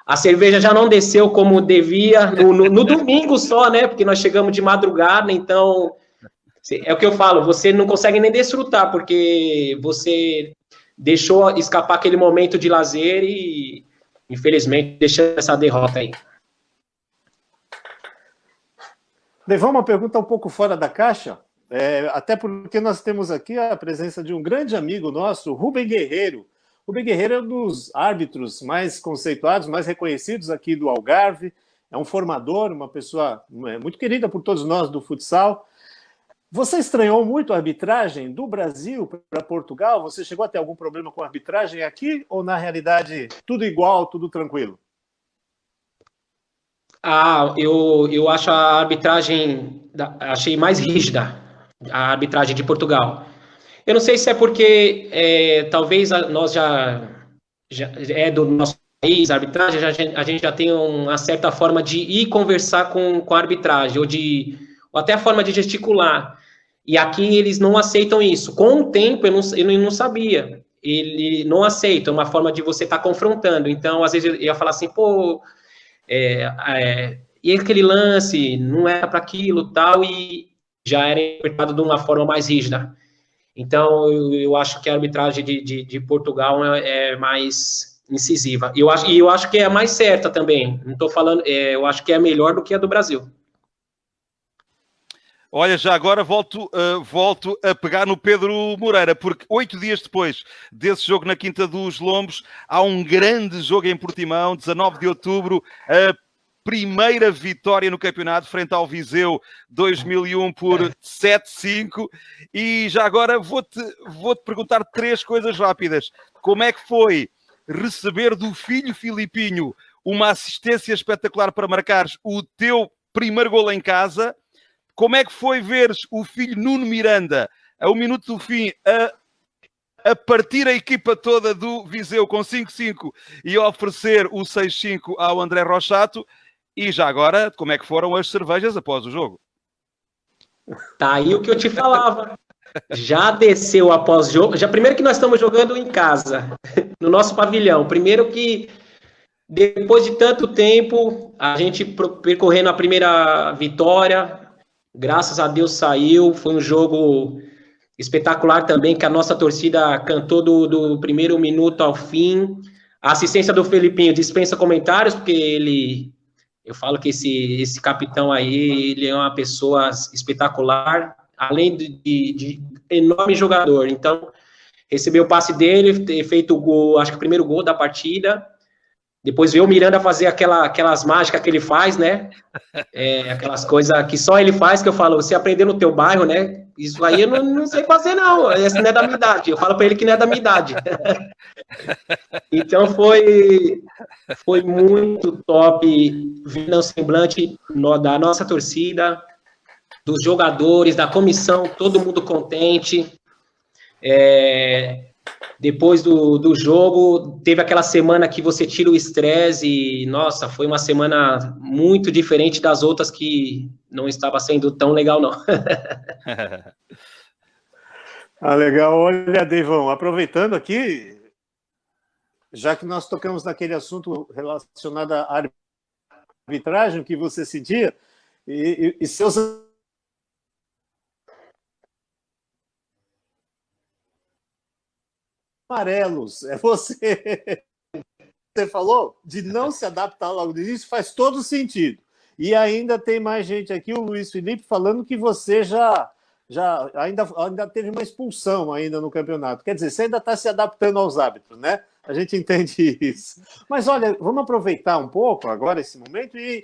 A cerveja já não desceu como devia, no domingo só, né, porque nós chegamos de madrugada, então, é o que eu falo, você não consegue nem desfrutar, porque você deixou escapar aquele momento de lazer e, infelizmente, deixou essa derrota aí. Devon, uma pergunta um pouco fora da caixa, até porque nós temos aqui a presença de um grande amigo nosso, Rubem Guerreiro. Rubem Guerreiro é um dos árbitros mais conceituados, mais reconhecidos aqui do Algarve, é um formador, uma pessoa muito querida por todos nós do futsal. Você estranhou muito a arbitragem do Brasil para Portugal? Você chegou a ter algum problema com a arbitragem aqui? Ou, na realidade, tudo igual, tudo tranquilo? Eu acho a arbitragem, achei mais rígida, a arbitragem de Portugal. Eu não sei se é porque talvez nós já é do nosso país, a arbitragem, a gente já tem uma certa forma de ir conversar com a arbitragem, ou até a forma de gesticular. E aqui eles não aceitam isso. Com o tempo, eu não sabia. Ele não aceita, é uma forma de você estar confrontando. Então, às vezes, eu ia falar assim, pô, e aquele lance, não era para aquilo, tal, e já era interpretado de uma forma mais rígida. Então, eu acho que a arbitragem de Portugal é mais incisiva. E eu acho que é a mais certa também. Não estou falando, eu acho que é melhor do que a do Brasil. Olha, já agora volto a pegar no Pedro Moreira, porque 8 dias depois desse jogo na Quinta dos Lombos, há um grande jogo em Portimão, 19 de outubro, a primeira vitória no campeonato frente ao Viseu 2001 por 7-5. E já agora vou-te perguntar 3 coisas rápidas. Como é que foi receber do filho Filipinho uma assistência espetacular para marcares o teu primeiro golo em casa? Como é que foi veres o filho Nuno Miranda, a 1 minuto do fim, a partir a equipa toda do Viseu com 5-5 e a oferecer o 6-5 ao André Rochato? E já agora, como é que foram as cervejas após o jogo? Tá aí o que eu te falava. Já desceu após o jogo. Primeiro que nós estamos jogando em casa, no nosso pavilhão. Primeiro que, depois de tanto tempo, a gente percorrendo a primeira vitória, graças a Deus saiu. Foi um jogo espetacular também, que a nossa torcida cantou do primeiro minuto ao fim. A assistência do Felipinho dispensa comentários, porque eu falo que esse capitão aí, ele é uma pessoa espetacular, além de enorme jogador. Então, receber o passe dele, ter feito o gol, acho que o primeiro gol da partida, depois ver o Miranda fazer aquelas mágicas que ele faz, né? Aquelas coisas que só ele faz, que eu falo, você aprendeu no teu bairro, né? Isso aí eu não sei fazer, não. Esse não é da minha idade. Eu falo para ele que não é da minha idade. Então foi muito top ver o semblante da nossa torcida, dos jogadores, da comissão, todo mundo contente. Depois do jogo, teve aquela semana que você tira o estresse e, nossa, foi uma semana muito diferente das outras que não estava sendo tão legal, não. Legal. Olha, Devon, aproveitando aqui, já que nós tocamos naquele assunto relacionado à arbitragem, o que você sentia, e seus amarelos, você falou de não se adaptar logo no início, faz todo sentido. E ainda tem mais gente aqui, o Luiz Felipe, falando que você já ainda teve uma expulsão ainda no campeonato. Quer dizer, você ainda está se adaptando aos hábitos, né? A gente entende isso. Mas olha, vamos aproveitar um pouco agora esse momento e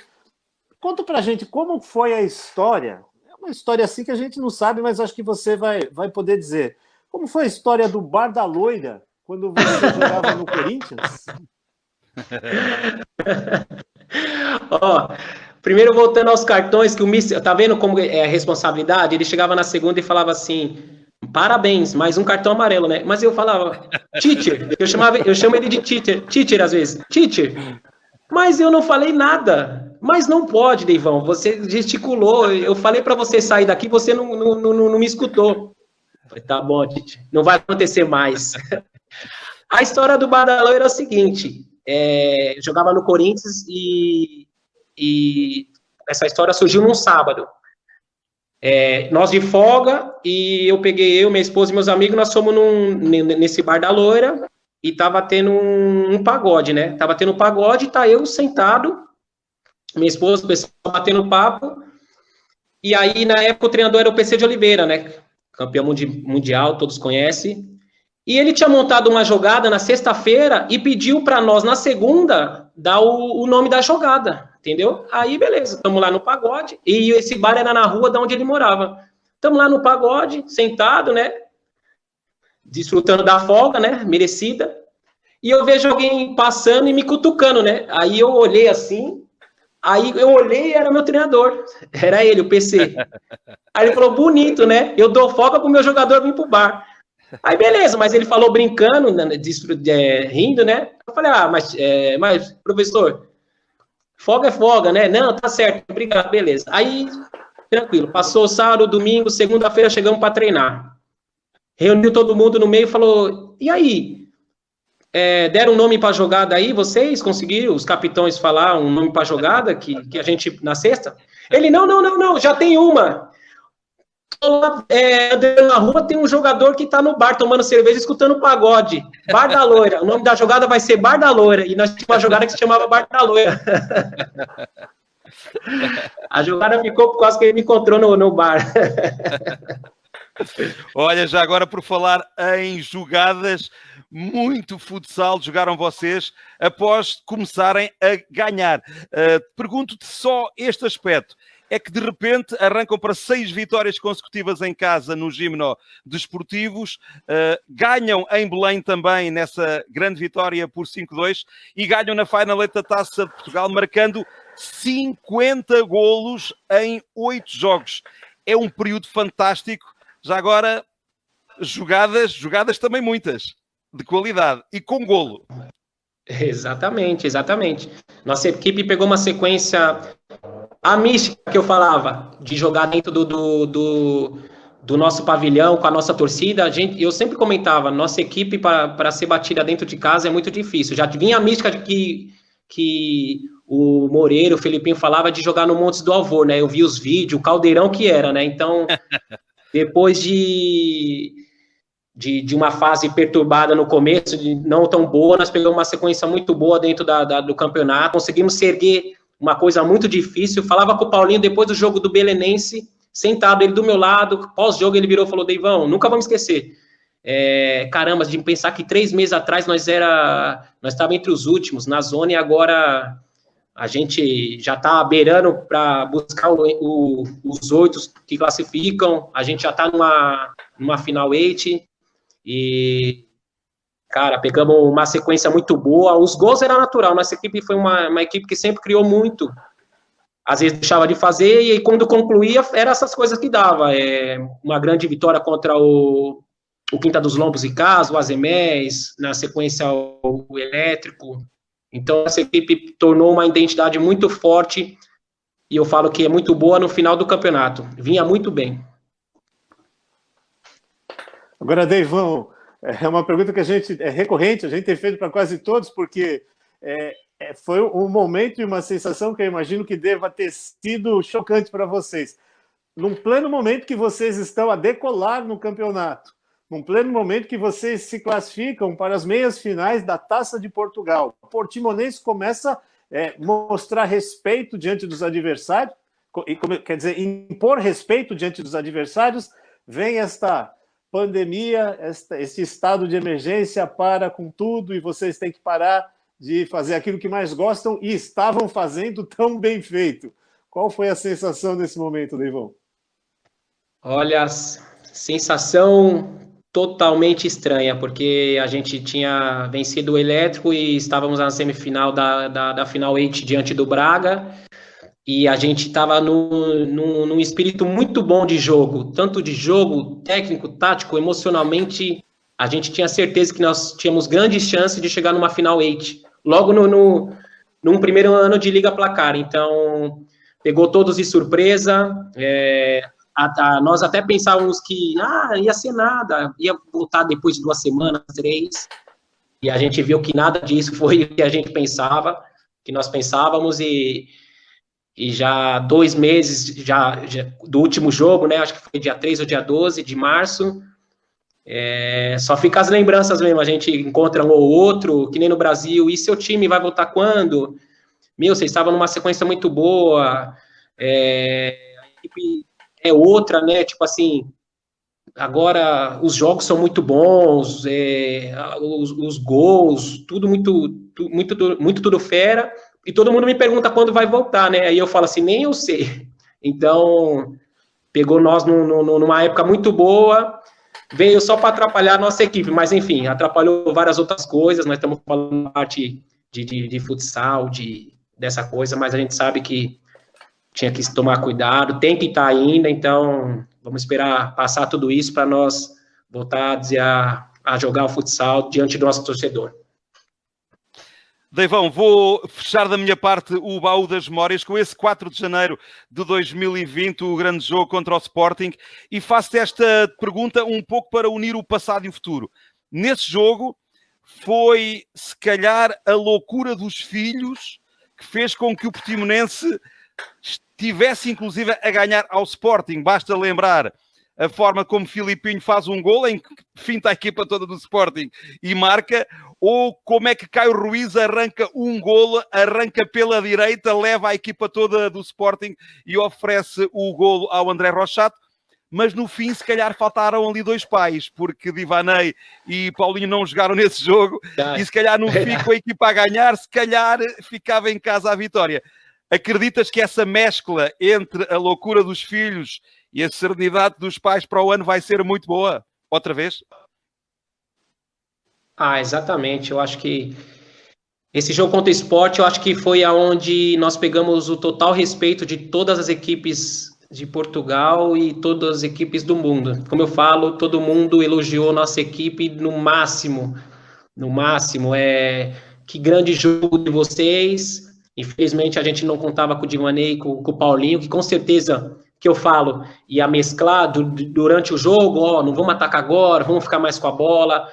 conta pra gente como foi a história. É uma história assim que a gente não sabe, mas acho que você vai poder dizer. Como foi a história do Bar da Loira quando você jogava no Corinthians? Ó, primeiro voltando aos cartões, que o Mister, tá vendo como é a responsabilidade? Ele chegava na segunda e falava assim: parabéns, mais um cartão amarelo, né? Mas eu falava, teacher, eu chamo ele de teacher às vezes, teacher. Mas eu não falei nada. Mas não pode, Deivão, você gesticulou, eu falei para você sair daqui, você não me escutou. Falei, tá bom, teacher, não vai acontecer mais. A história do Bar da Loira é o seguinte, eu jogava no Corinthians e essa história surgiu num sábado. Nós de folga, e eu peguei minha esposa e meus amigos, nós fomos nesse Bar da Loira, e tava tendo um pagode, né? Tava tendo um pagode, tá eu sentado, minha esposa, o pessoal batendo papo, e aí, na época, o treinador era o PC de Oliveira, né? Campeão mundial, todos conhecem. E ele tinha montado uma jogada na sexta-feira e pediu para nós, na segunda, dar o nome da jogada, entendeu? Aí, beleza, estamos lá no pagode, e esse bar era na rua de onde ele morava. Estamos lá no pagode, sentado, né? Desfrutando da folga, né? Merecida. E eu vejo alguém passando e me cutucando, né? Aí eu olhei assim, e era meu treinador. Era ele, o PC. Aí ele falou, bonito, né? Eu dou folga pro meu jogador vir pro bar. Aí beleza, mas ele falou brincando, rindo, né? Eu falei, mas professor, folga é folga, né? Não, tá certo, obrigado, beleza. Aí, tranquilo, passou sábado, domingo, segunda-feira chegamos para treinar. Reuniu todo mundo no meio e falou, e aí? Deram um nome para jogada aí, vocês conseguiram, os capitães, falar um nome para jogada que a gente, na sexta? Ele, não, já tem uma. Andando na rua, tem um jogador que tá no bar tomando cerveja, escutando pagode. Bar da Loira. O nome da jogada vai ser Bar da Loira. E nós tínhamos uma jogada que se chamava Bar da Loira. A jogada ficou por causa que ele me encontrou no bar. Olha, já agora por falar em jogadas, muito futsal jogaram vocês após começarem a ganhar. Pergunto-te só este aspecto. É que de repente arrancam para 6 vitórias consecutivas em casa no Gimno Desportivos, ganham em Belém também nessa grande vitória por 5-2 e ganham na Final da Taça de Portugal, marcando 50 golos em 8 jogos. É um período fantástico. Já agora, jogadas também muitas, de qualidade e com golo. Exatamente. Nossa equipe pegou uma sequência... A mística que eu falava, de jogar dentro do nosso pavilhão, com a nossa torcida, eu sempre comentava, nossa equipe para ser batida dentro de casa é muito difícil. Já vinha a mística de que o Moreira, o Felipinho falava de jogar no Montes do Alvor, né? Eu vi os vídeos, o caldeirão que era, né? Então, depois de uma fase perturbada no começo, não tão boa, nós pegamos uma sequência muito boa dentro do campeonato, conseguimos se erguer. Uma coisa muito difícil. Falava com o Paulinho depois do jogo do Belenense, sentado, ele do meu lado, pós-jogo ele virou e falou, Deivão, nunca vamos esquecer. Caramba, de pensar que 3 meses atrás nós estávamos entre os últimos na zona e agora a gente já está beirando para buscar os 8 que classificam, a gente já está numa final 8 e... Cara, pegamos uma sequência muito boa. Os gols era natural. Nossa equipe foi uma equipe que sempre criou muito. Às vezes deixava de fazer e quando concluía, eram essas coisas que dava. Uma grande vitória contra o Quinta dos Lombos e Cas, o Azemés, na sequência o Elétrico. Então, essa equipe tornou uma identidade muito forte e eu falo que é muito boa no final do campeonato. Vinha muito bem. Agora, Deivão, é uma pergunta que é recorrente, a gente tem feito para quase todos, porque foi um momento e uma sensação que eu imagino que deva ter sido chocante para vocês. Num pleno momento que vocês estão a decolar no campeonato, num pleno momento que vocês se classificam para as meias finais da Taça de Portugal, o Portimonense começa a mostrar respeito diante dos adversários, quer dizer, impor respeito diante dos adversários, vem esta pandemia, esse estado de emergência para com tudo e vocês têm que parar de fazer aquilo que mais gostam e estavam fazendo tão bem feito. Qual foi a sensação nesse momento, Deivão? Olha, sensação totalmente estranha, porque a gente tinha vencido o Elétrico e estávamos na semifinal da Final 8 diante do Braga, e a gente estava num espírito muito bom de jogo, tanto de jogo, técnico, tático, emocionalmente, a gente tinha certeza que nós tínhamos grandes chances de chegar numa Final 8, logo num primeiro ano de Liga Placar. Então, pegou todos de surpresa. Nós até pensávamos que ia ser nada, ia voltar depois de 2 semanas, 3, e a gente viu que nada disso foi o que a gente pensava, que nós pensávamos, e já 2 meses já do último jogo, né, acho que foi dia 3 ou dia 12 de março, só fica as lembranças mesmo, a gente encontra um ou outro, que nem no Brasil, e seu time vai voltar quando? Meu, vocês estavam numa sequência muito boa, a equipe é outra, né, tipo assim, agora os jogos são muito bons, os gols, tudo muito tudo fera, e todo mundo me pergunta quando vai voltar, né, aí eu falo assim, nem eu sei. Então, pegou nós numa época muito boa, veio só para atrapalhar a nossa equipe, mas enfim, atrapalhou várias outras coisas, nós estamos falando da parte de futsal, dessa coisa, mas a gente sabe que tinha que tomar cuidado, tem que estar ainda, então vamos esperar passar tudo isso para nós voltar a jogar o futsal diante do nosso torcedor. Deivão, vou fechar da minha parte o baú das memórias com esse 4 de janeiro de 2020, o grande jogo contra o Sporting, e faço-te esta pergunta um pouco para unir o passado e o futuro. Nesse jogo foi, se calhar, a loucura dos filhos que fez com que o Portimonense estivesse, inclusive, a ganhar ao Sporting. Basta lembrar a forma como Filipinho faz um golo, em que finta a equipa toda do Sporting e marca, ou como é que Caio Ruiz arranca um golo, arranca pela direita, leva a equipa toda do Sporting e oferece o golo ao André Rochato. Mas no fim, se calhar, faltaram ali 2 pais, porque Divanei e Paulinho não jogaram nesse jogo, e se calhar no fim, com a equipa a ganhar, se calhar ficava em casa a vitória. Acreditas que essa mescla entre a loucura dos filhos e a serenidade dos pais para o ano vai ser muito boa? Outra vez? Exatamente. Eu acho que esse jogo contra o Sport, eu acho que foi aonde nós pegamos o total respeito de todas as equipes de Portugal e todas as equipes do mundo. Como eu falo, todo mundo elogiou nossa equipe no máximo. No máximo. Que grande jogo de vocês. Infelizmente, a gente não contava com o Divanei, com o Paulinho, que com certeza, que eu falo, ia mesclar durante o jogo, não vamos atacar agora, vamos ficar mais com a bola,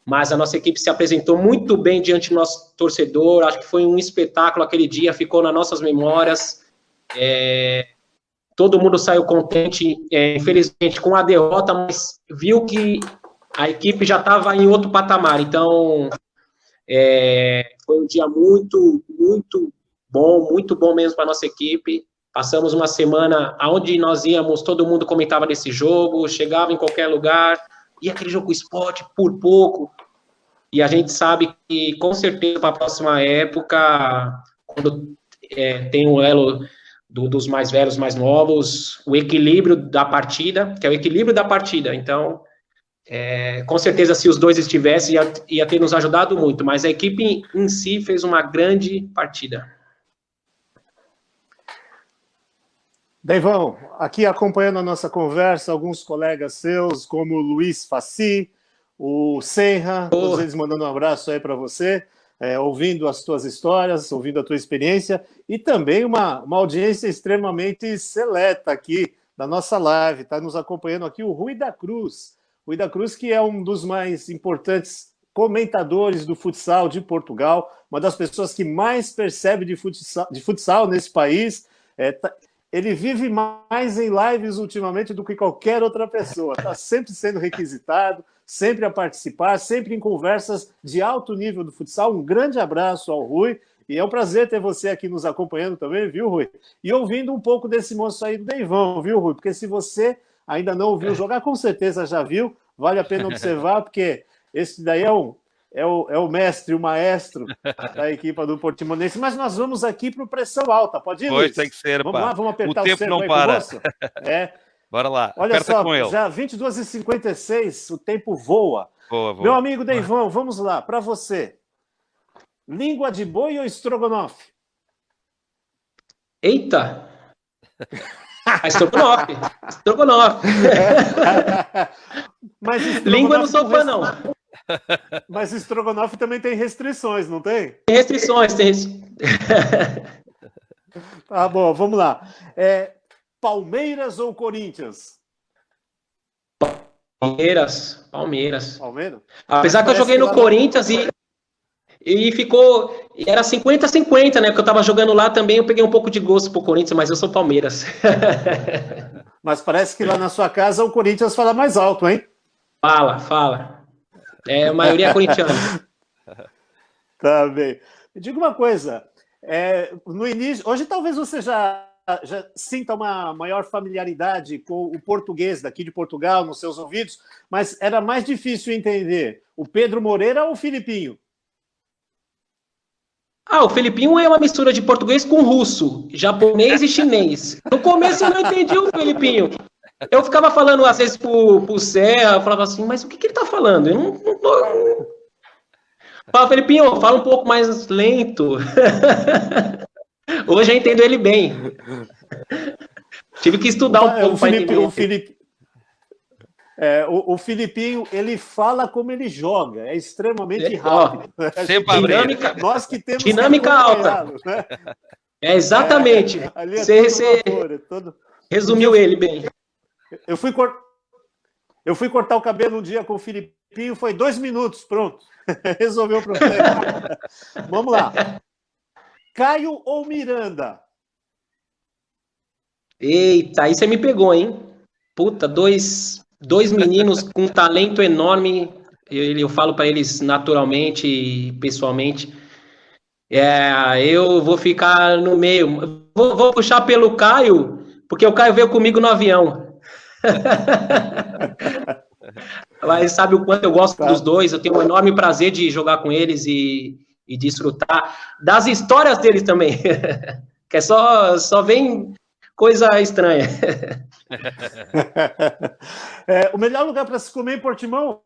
mas a nossa equipe se apresentou muito bem diante do nosso torcedor, acho que foi um espetáculo aquele dia, ficou nas nossas memórias, todo mundo saiu contente, infelizmente com a derrota, mas viu que a equipe já estava em outro patamar, então foi um dia muito muito bom mesmo para a nossa equipe. Passamos uma semana onde nós íamos, todo mundo comentava desse jogo, chegava em qualquer lugar, e aquele jogo Sport por pouco. E a gente sabe que, com certeza, para a próxima época, quando tem o elo dos mais velhos, mais novos, o equilíbrio da partida, que é o equilíbrio da partida. Então, com certeza, se os dois estivessem, ia ter nos ajudado muito, mas a equipe em si fez uma grande partida. Deivão, aqui acompanhando a nossa conversa, alguns colegas seus, como o Luiz Faci, o Senra, todos eles mandando um abraço aí para você, ouvindo as tuas histórias, ouvindo a tua experiência, e também uma audiência extremamente seleta aqui da nossa live, está nos acompanhando aqui o Rui da Cruz. Rui da Cruz, que é um dos mais importantes comentadores do futsal de Portugal, uma das pessoas que mais percebe de futsal nesse país. Ele vive mais em lives ultimamente do que qualquer outra pessoa. Está sempre sendo requisitado, sempre a participar, sempre em conversas de alto nível do futsal. Um grande abraço ao Rui. E é um prazer ter você aqui nos acompanhando também, viu, Rui? E ouvindo um pouco desse moço aí do Deivão, viu, Rui? Porque se você ainda não ouviu jogar, com certeza já viu, vale a pena observar, porque esse daí é o mestre, o maestro da equipe do Portimonense. Mas nós vamos aqui para o pressão alta, pode ir, Pois Luiz? tem que ser, vamos pá. lá, vamos apertar o tempo cerco não aí para. pro moço? Bora lá, Olha aperta só, com ele. já 22h56, o tempo voa. Boa. Meu amigo Deivão, vamos lá, para você. Língua de boi ou estrogonofe? Eita! Estrogonofe. Estrogonofe. Mas Língua eu não sou fã, não. Mas estrogonofe também tem restrições, não tem? Tem restrições, Tá bom, vamos lá. Palmeiras ou Corinthians? Palmeiras. Palmeiras? Apesar que eu joguei no Corinthians e ficou... Era 50-50, né? Porque eu tava jogando lá também, eu peguei um pouco de gosto pro Corinthians, mas eu sou Palmeiras. Mas parece que lá na sua casa o Corinthians fala mais alto, hein? Fala. A maioria é corintiana. Tá bem. Me diga uma coisa. No início, hoje talvez você já sinta uma maior familiaridade com o português daqui de Portugal, nos seus ouvidos, mas era mais difícil entender o Pedro Moreira ou o Filipinho? O Filipinho é uma mistura de português com russo, japonês e chinês. No começo eu não entendi o Filipinho. Eu ficava falando, às vezes, pro Serra, eu falava assim, mas o que ele tá falando? Eu não... Fala, Filipinho, fala um pouco mais lento. Hoje eu entendo ele bem. Tive que estudar um pouco para entender. O Filipinho, ele fala como ele joga, é extremamente rápido. Sempre dinâmica, nós que temos dinâmica alta. Né? Ali Exatamente. Você resumiu ele bem. Eu fui cortar o cabelo um dia com o Filipinho, foi 2 minutos, pronto. Resolveu o problema. Vamos lá. Caio ou Miranda? Eita, aí você me pegou, hein? Puta, dois meninos com talento enorme. Eu falo para eles naturalmente e pessoalmente. Eu vou ficar no meio. Vou puxar pelo Caio, porque o Caio veio comigo no avião. Mas sabe o quanto eu gosto dos dois. Eu tenho um enorme prazer de jogar com eles e desfrutar das histórias deles também. Que só vem coisa estranha. O melhor lugar para se comer em Portimão?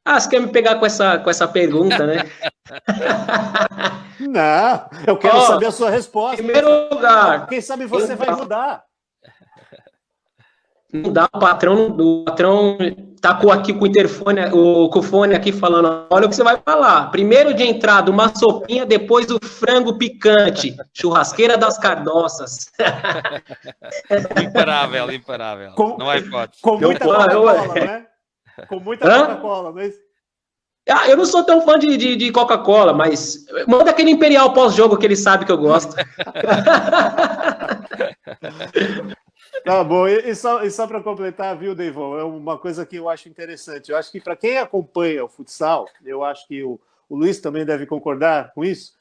Você quer me pegar com essa pergunta, né? Não, eu quero saber a sua resposta. Primeiro lugar. Quem sabe você vai mudar. Não dá, o patrão tá com o interfone, com o fone aqui falando, olha o que você vai falar. Primeiro de entrada, uma sopinha, depois o frango picante, churrasqueira das Cardoças. Imparável. Não há hipótese. Com muita Coca-Cola, né? Com muita Coca-Cola, não é isso? Eu não sou tão fã de Coca-Cola, mas manda aquele Imperial pós-jogo que ele sabe que eu gosto. Tá bom, e só para completar, viu, Deivão, é uma coisa que eu acho interessante. Eu acho que para quem acompanha o futsal, eu acho que o Luiz também deve concordar com isso,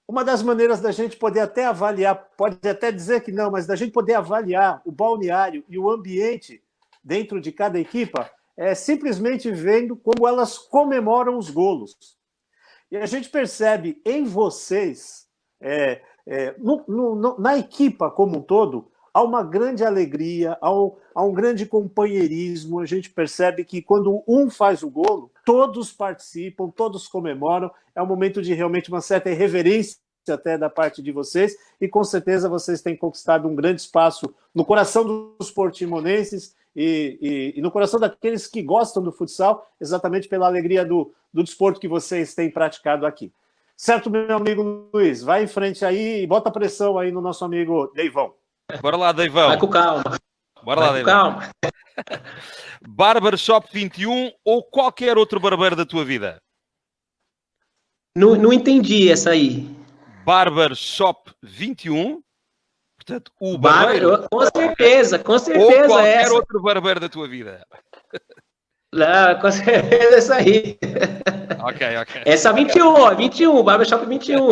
uma das maneiras da gente poder até avaliar, pode até dizer que não, mas da gente poder avaliar o balneário e o ambiente dentro de cada equipa é simplesmente vendo como elas comemoram os golos. E a gente percebe em vocês, na equipa como um todo, há uma grande alegria, há um grande companheirismo. A gente percebe que quando um faz o golo, todos participam, todos comemoram. É um momento de realmente uma certa irreverência até da parte de vocês, e com certeza vocês têm conquistado um grande espaço no coração dos portimonenses e no coração daqueles que gostam do futsal, exatamente pela alegria do desporto que vocês têm praticado aqui. Certo, meu amigo Luiz? Vai em frente aí e bota pressão aí no nosso amigo Deivão. Bora lá, Deivão. Vai com calma. Bora lá, Deivão. Calma. Barbershop 21 ou qualquer outro barbeiro da tua vida? Não entendi essa aí. Barbershop 21, portanto, o barbeiro. Com certeza. Ou qualquer essa. outro barbeiro da tua vida. Não, com certeza essa aí. Ok. Essa 21, Barbershop 21.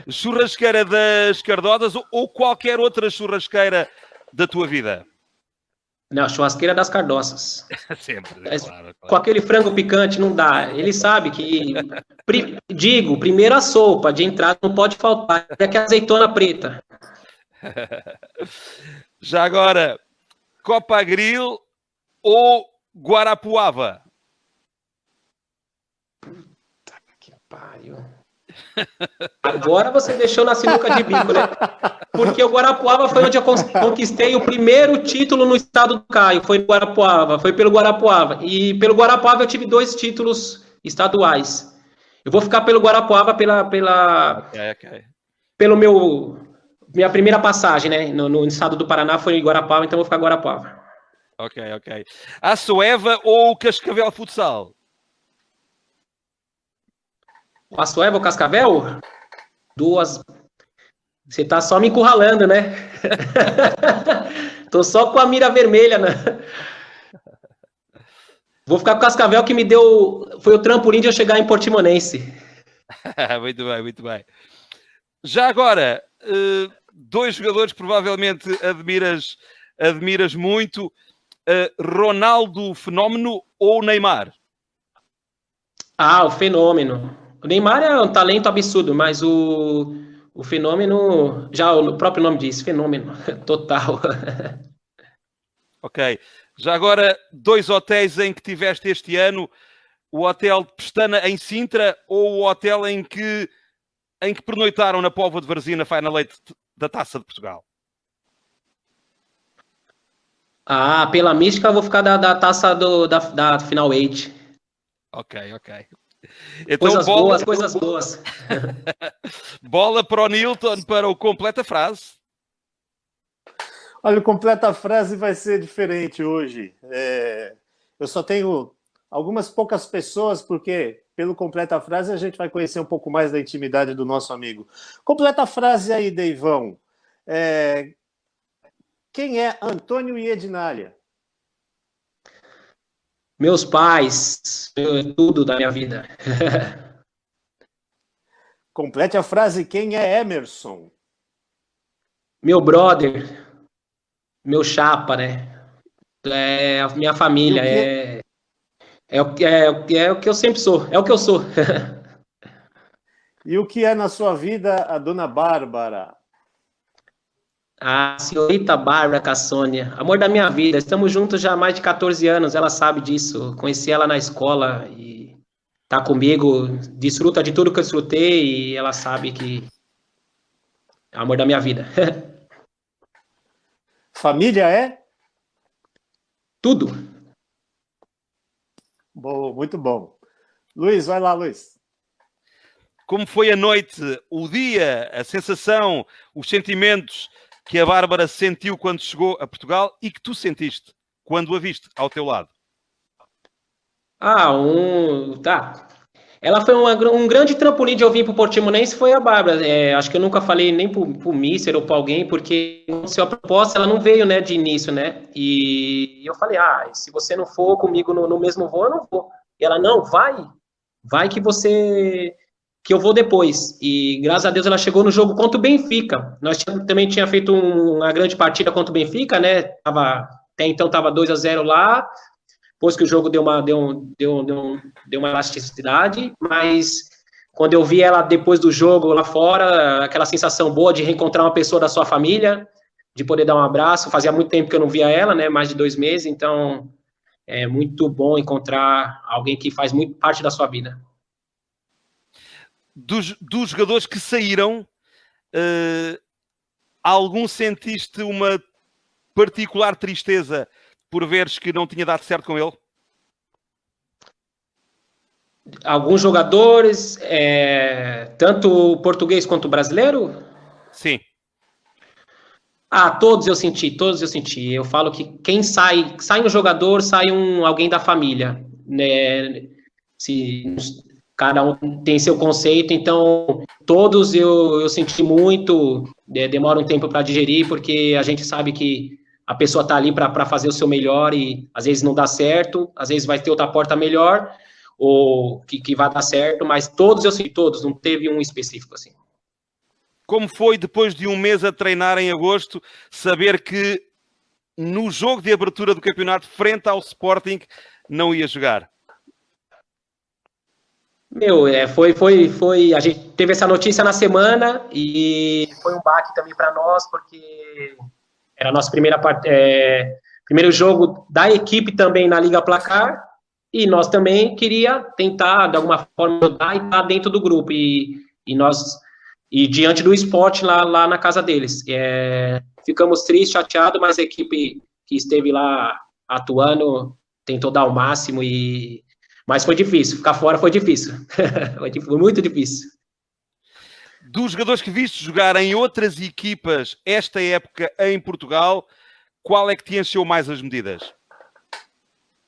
Churrasqueira das Cardosas ou qualquer outra churrasqueira da tua vida? Não, churrasqueira das Cardoças. Sempre, claro. Com aquele frango picante não dá. Ele sabe que... primeiro a sopa de entrada não pode faltar. É que a azeitona preta. Já agora, Copa Grill ou Guarapuava? Puta que pariu. Agora você deixou na sinuca de bico, né? Porque o Guarapuava foi onde eu conquistei o primeiro título no estado do Caio. Foi no Guarapuava, foi pelo Guarapuava. E pelo Guarapuava eu tive 2 títulos estaduais. Eu vou ficar pelo Guarapuava pelo minha primeira passagem, né? No estado do Paraná foi em Guarapuava, então eu vou ficar Guarapuava. Ok. Açoeva ou Cascavel Futsal? O Açoeva ou Cascavel? 2. Você tá só me encurralando, né? Tô só com a mira vermelha, né? Vou ficar com o Cascavel que me deu... Foi o trampolim de eu chegar em Portimonense. Muito bem. Já agora, 2 jogadores que provavelmente admiras muito. Ronaldo Fenómeno ou Neymar? O Fenômeno. O Neymar é um talento absurdo, mas o Fenômeno, já o próprio nome diz, Fenômeno, total. Ok. Já agora, 2 hotéis em que tiveste este ano, o Hotel de Pestana em Sintra ou o hotel em que pernoitaram na Póvoa de Varzim na Final 8 da Taça de Portugal? Pela mística eu vou ficar da taça da Final 8. Ok. Então, coisas boas. Bola para o Nilton para o completa frase. Olha, o completa frase vai ser diferente hoje. Eu só tenho algumas poucas pessoas, porque pelo completa frase a gente vai conhecer um pouco mais da intimidade do nosso amigo. Completa frase aí, Deivão. Quem é Antônio e Ednália? Meus pais, tudo da minha vida. Complete a frase, quem é Emerson? Meu brother, meu chapa, né? É a minha família, é o que eu sempre sou, é o que eu sou. E o que é na sua vida a dona Bárbara? A senhorita Bárbara Cassônia, amor da minha vida, estamos juntos já há mais de 14 anos, ela sabe disso, conheci ela na escola e tá comigo, desfruta de tudo que eu desfrutei e ela sabe que é o amor da minha vida. Família é? Tudo. Bom, muito bom. Luiz, vai lá, Luiz. Como foi a noite, o dia, a sensação, os sentimentos que a Bárbara sentiu quando chegou a Portugal e que tu sentiste quando a viste ao teu lado? Tá. Ela foi um grande trampolim de eu vir pro Portimonense, foi a Bárbara. Acho que eu nunca falei nem pro Mister ou pra alguém, porque se a proposta, ela não veio, né, de início, né? E eu falei, se você não for comigo no mesmo voo, eu não vou. E ela, não, vai que eu vou depois. E graças a Deus ela chegou no jogo contra o Benfica. Nós também tinha feito uma grande partida contra o Benfica, né? Até então estava 2-0 lá. Depois que o jogo deu uma elasticidade, mas quando eu vi ela depois do jogo lá fora, aquela sensação boa de reencontrar uma pessoa da sua família, de poder dar um abraço. Fazia muito tempo que eu não via ela, né? Mais de 2 meses, então é muito bom encontrar alguém que faz muito parte da sua vida. Dos jogadores que saíram, algum sentiste uma particular tristeza por veres que não tinha dado certo com ele? Alguns jogadores, tanto o português quanto o brasileiro? Sim. Todos eu senti. Eu falo que quem sai um jogador, sai alguém da família, né? Cada um tem seu conceito, então todos eu senti muito, demora um tempo para digerir, porque a gente sabe que a pessoa está ali para fazer o seu melhor e às vezes não dá certo, às vezes vai ter outra porta melhor, ou que vai dar certo, mas todos eu senti, não teve um específico assim. Como foi depois de um mês a treinar em agosto, saber que no jogo de abertura do campeonato, frente ao Sporting, não ia jogar? A gente teve essa notícia na semana e foi um baque também para nós, porque era nosso primeiro jogo da equipe também na Liga Placar, e nós também queria tentar, de alguma forma, ajudar e estar dentro do grupo, e diante do Sport lá na casa deles. Ficamos tristes, chateados, mas a equipe que esteve lá atuando tentou dar o máximo, mas foi difícil, ficar fora foi difícil. Foi muito difícil. Dos jogadores que viste jogar em outras equipas esta época em Portugal, qual é que te encheu mais as medidas?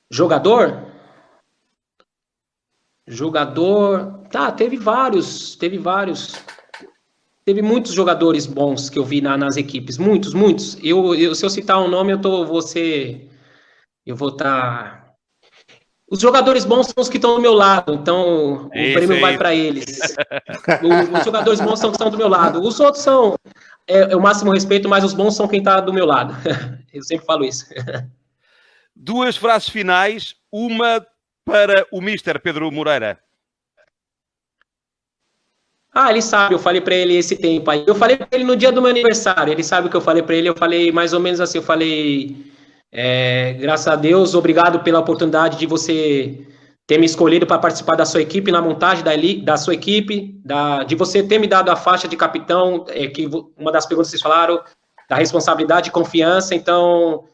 Jogador, teve vários. Teve muitos jogadores bons que eu vi nas equipes, muitos. Se eu citar um nome, eu vou estar... Os jogadores bons são os que estão do meu lado, então o prêmio vai para eles. Os jogadores bons são os que estão do meu lado. Os outros são o máximo respeito, mas os bons são quem está do meu lado. Eu sempre falo isso. 2 frases finais, uma para o Mister Pedro Moreira. Ele sabe, eu falei para ele esse tempo aí. Eu falei para ele no dia do meu aniversário, ele sabe o que eu falei para ele, eu falei mais ou menos assim, eu falei... graças a Deus, obrigado pela oportunidade de você ter me escolhido para participar da sua equipe, na montagem da sua equipe, de você ter me dado a faixa de capitão, que uma das perguntas que vocês falaram, da responsabilidade e confiança. Então,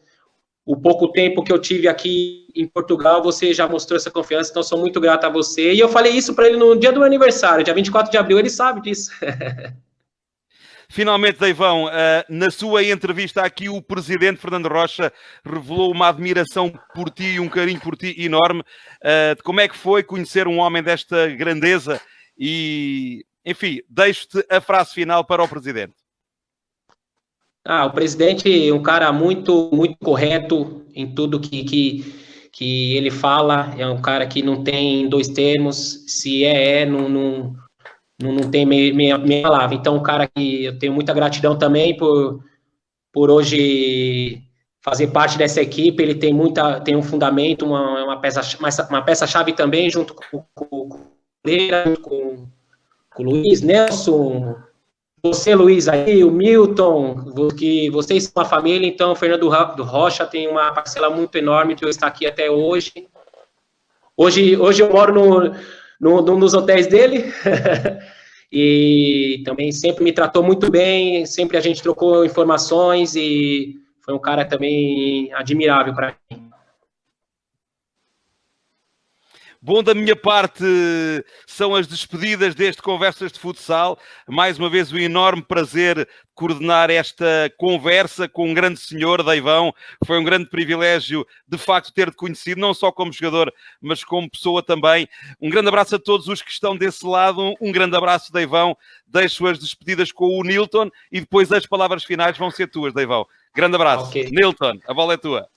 o pouco tempo que eu tive aqui em Portugal, você já mostrou essa confiança, então sou muito grato a você. E eu falei isso para ele no dia do meu aniversário, dia 24 de abril, ele sabe disso. Finalmente, Deivão, na sua entrevista aqui, o presidente Fernando Rocha revelou uma admiração por ti e um carinho por ti enorme. Como é que foi conhecer um homem desta grandeza? E, enfim, deixo-te a frase final para o presidente. O presidente é um cara muito, muito correto em tudo que ele fala. É um cara que não tem 2 termos. Se não tem meia palavra. Então, um cara que eu tenho muita gratidão também por hoje fazer parte dessa equipe. Ele tem um fundamento, uma peça-chave também, junto com o Pereira, com o Luiz, Nelson, você, Luiz, aí, o Milton, que vocês são uma família. Então, o Fernando Rocha tem uma parcela muito enorme de eu estar aqui até hoje. Hoje eu moro nos hotéis dele, e também sempre me tratou muito bem, sempre a gente trocou informações, e foi um cara também admirável para mim. Bom, da minha parte, são as despedidas deste Conversas de Futsal. Mais uma vez, um enorme prazer coordenar esta conversa com um grande senhor, Deivão. Foi um grande privilégio, de facto, ter-te conhecido, não só como jogador, mas como pessoa também. Um grande abraço a todos os que estão desse lado. Um grande abraço, Deivão. Deixo as despedidas com o Nilton e depois as palavras finais vão ser tuas, Deivão. Grande abraço. Okay. Nilton, a bola é tua.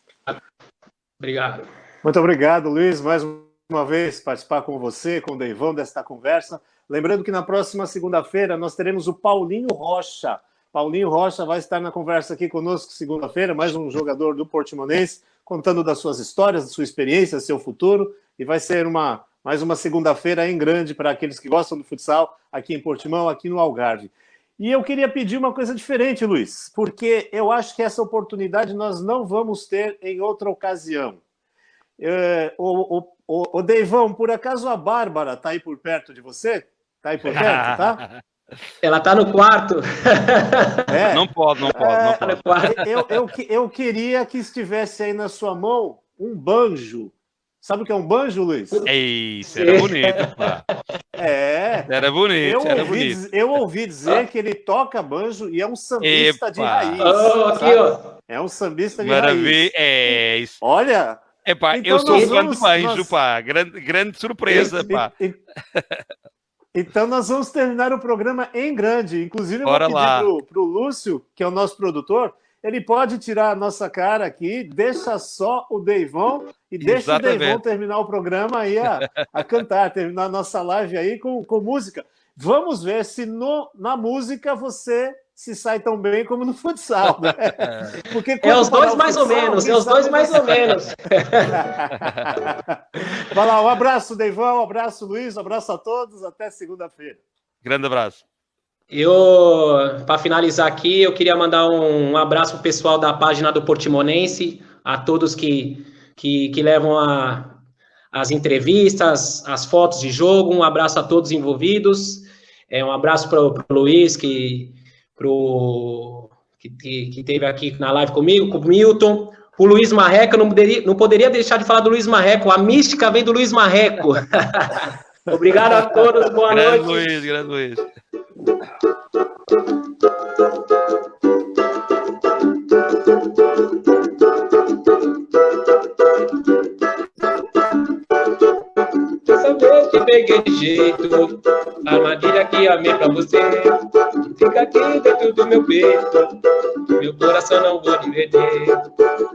Obrigado. Muito obrigado, Luiz. Mais uma vez participar com você, com o Deivão, desta conversa. Lembrando que na próxima segunda-feira nós teremos o Paulinho Rocha. Paulinho Rocha vai estar na conversa aqui conosco segunda-feira, mais um jogador do Portimonense, contando das suas histórias, da sua experiência, seu futuro, e vai ser mais uma segunda-feira em grande para aqueles que gostam do futsal aqui em Portimão, aqui no Algarve. E eu queria pedir uma coisa diferente, Luiz, porque eu acho que essa oportunidade nós não vamos ter em outra ocasião. O Deivão, por acaso a Bárbara está aí por perto de você? Está aí por perto, tá? Ela está no quarto. Não pode. Eu queria que estivesse aí na sua mão um banjo. Sabe o que é um banjo, Luiz? Isso era bonito, pá. Era bonito, eu ouvi dizer que ele toca banjo e é um sambista de raiz. Aqui, ó. É um sambista de raiz. É isso. Olha... Então eu sou fã do banjo, pá. Grande surpresa, pá. Então nós vamos terminar o programa em grande. Inclusive eu vou pedir pro Lúcio, que é o nosso produtor, ele pode tirar a nossa cara aqui, deixa só o Deivão e deixa o Deivão terminar o programa aí a cantar, terminar a nossa live aí com música. Vamos ver se na música você se sai tão bem como no futsal, né? Porque é os dois mais ou menos, é os dois mais ou menos. Vai lá, um abraço, Deivão, um abraço, Luiz, um abraço a todos, até segunda-feira. Grande abraço. Para finalizar aqui, eu queria mandar um abraço pro pessoal da página do Portimonense, a todos que levam as entrevistas, as fotos de jogo, um abraço a todos envolvidos, um abraço para o Luiz, que esteve aqui na live comigo, com o Milton, o Luiz Marreco, não poderia deixar de falar do Luiz Marreco, a mística vem do Luiz Marreco. Obrigado a todos, boa noite. Grande Luiz. Dessa vez te peguei de jeito, a armadilha que amei pra você, fica aqui dentro do meu peito, meu coração não vou dividir,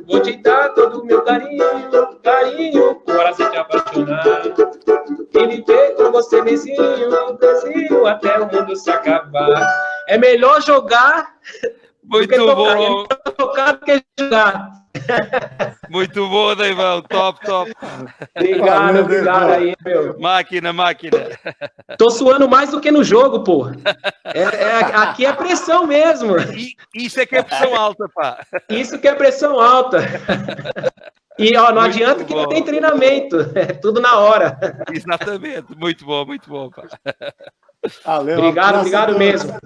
vou te dar todo o meu carinho, bora se te apaixonar, e viver com você vizinho, até o mundo se acabar. É melhor jogar muito do que tocar, bom. é melhor tocar do que jogar. Muito bom, Deivão, top. Obrigado aí, meu. Máquina. Tô suando mais do que no jogo, pô. Aqui é pressão mesmo. Isso é que é pressão alta, pá. Isso que é pressão alta. E ó, não Muito adianta que bom. não tem treinamento. É tudo na hora. Exatamente. Muito bom, pá. Valeu, Obrigado mesmo.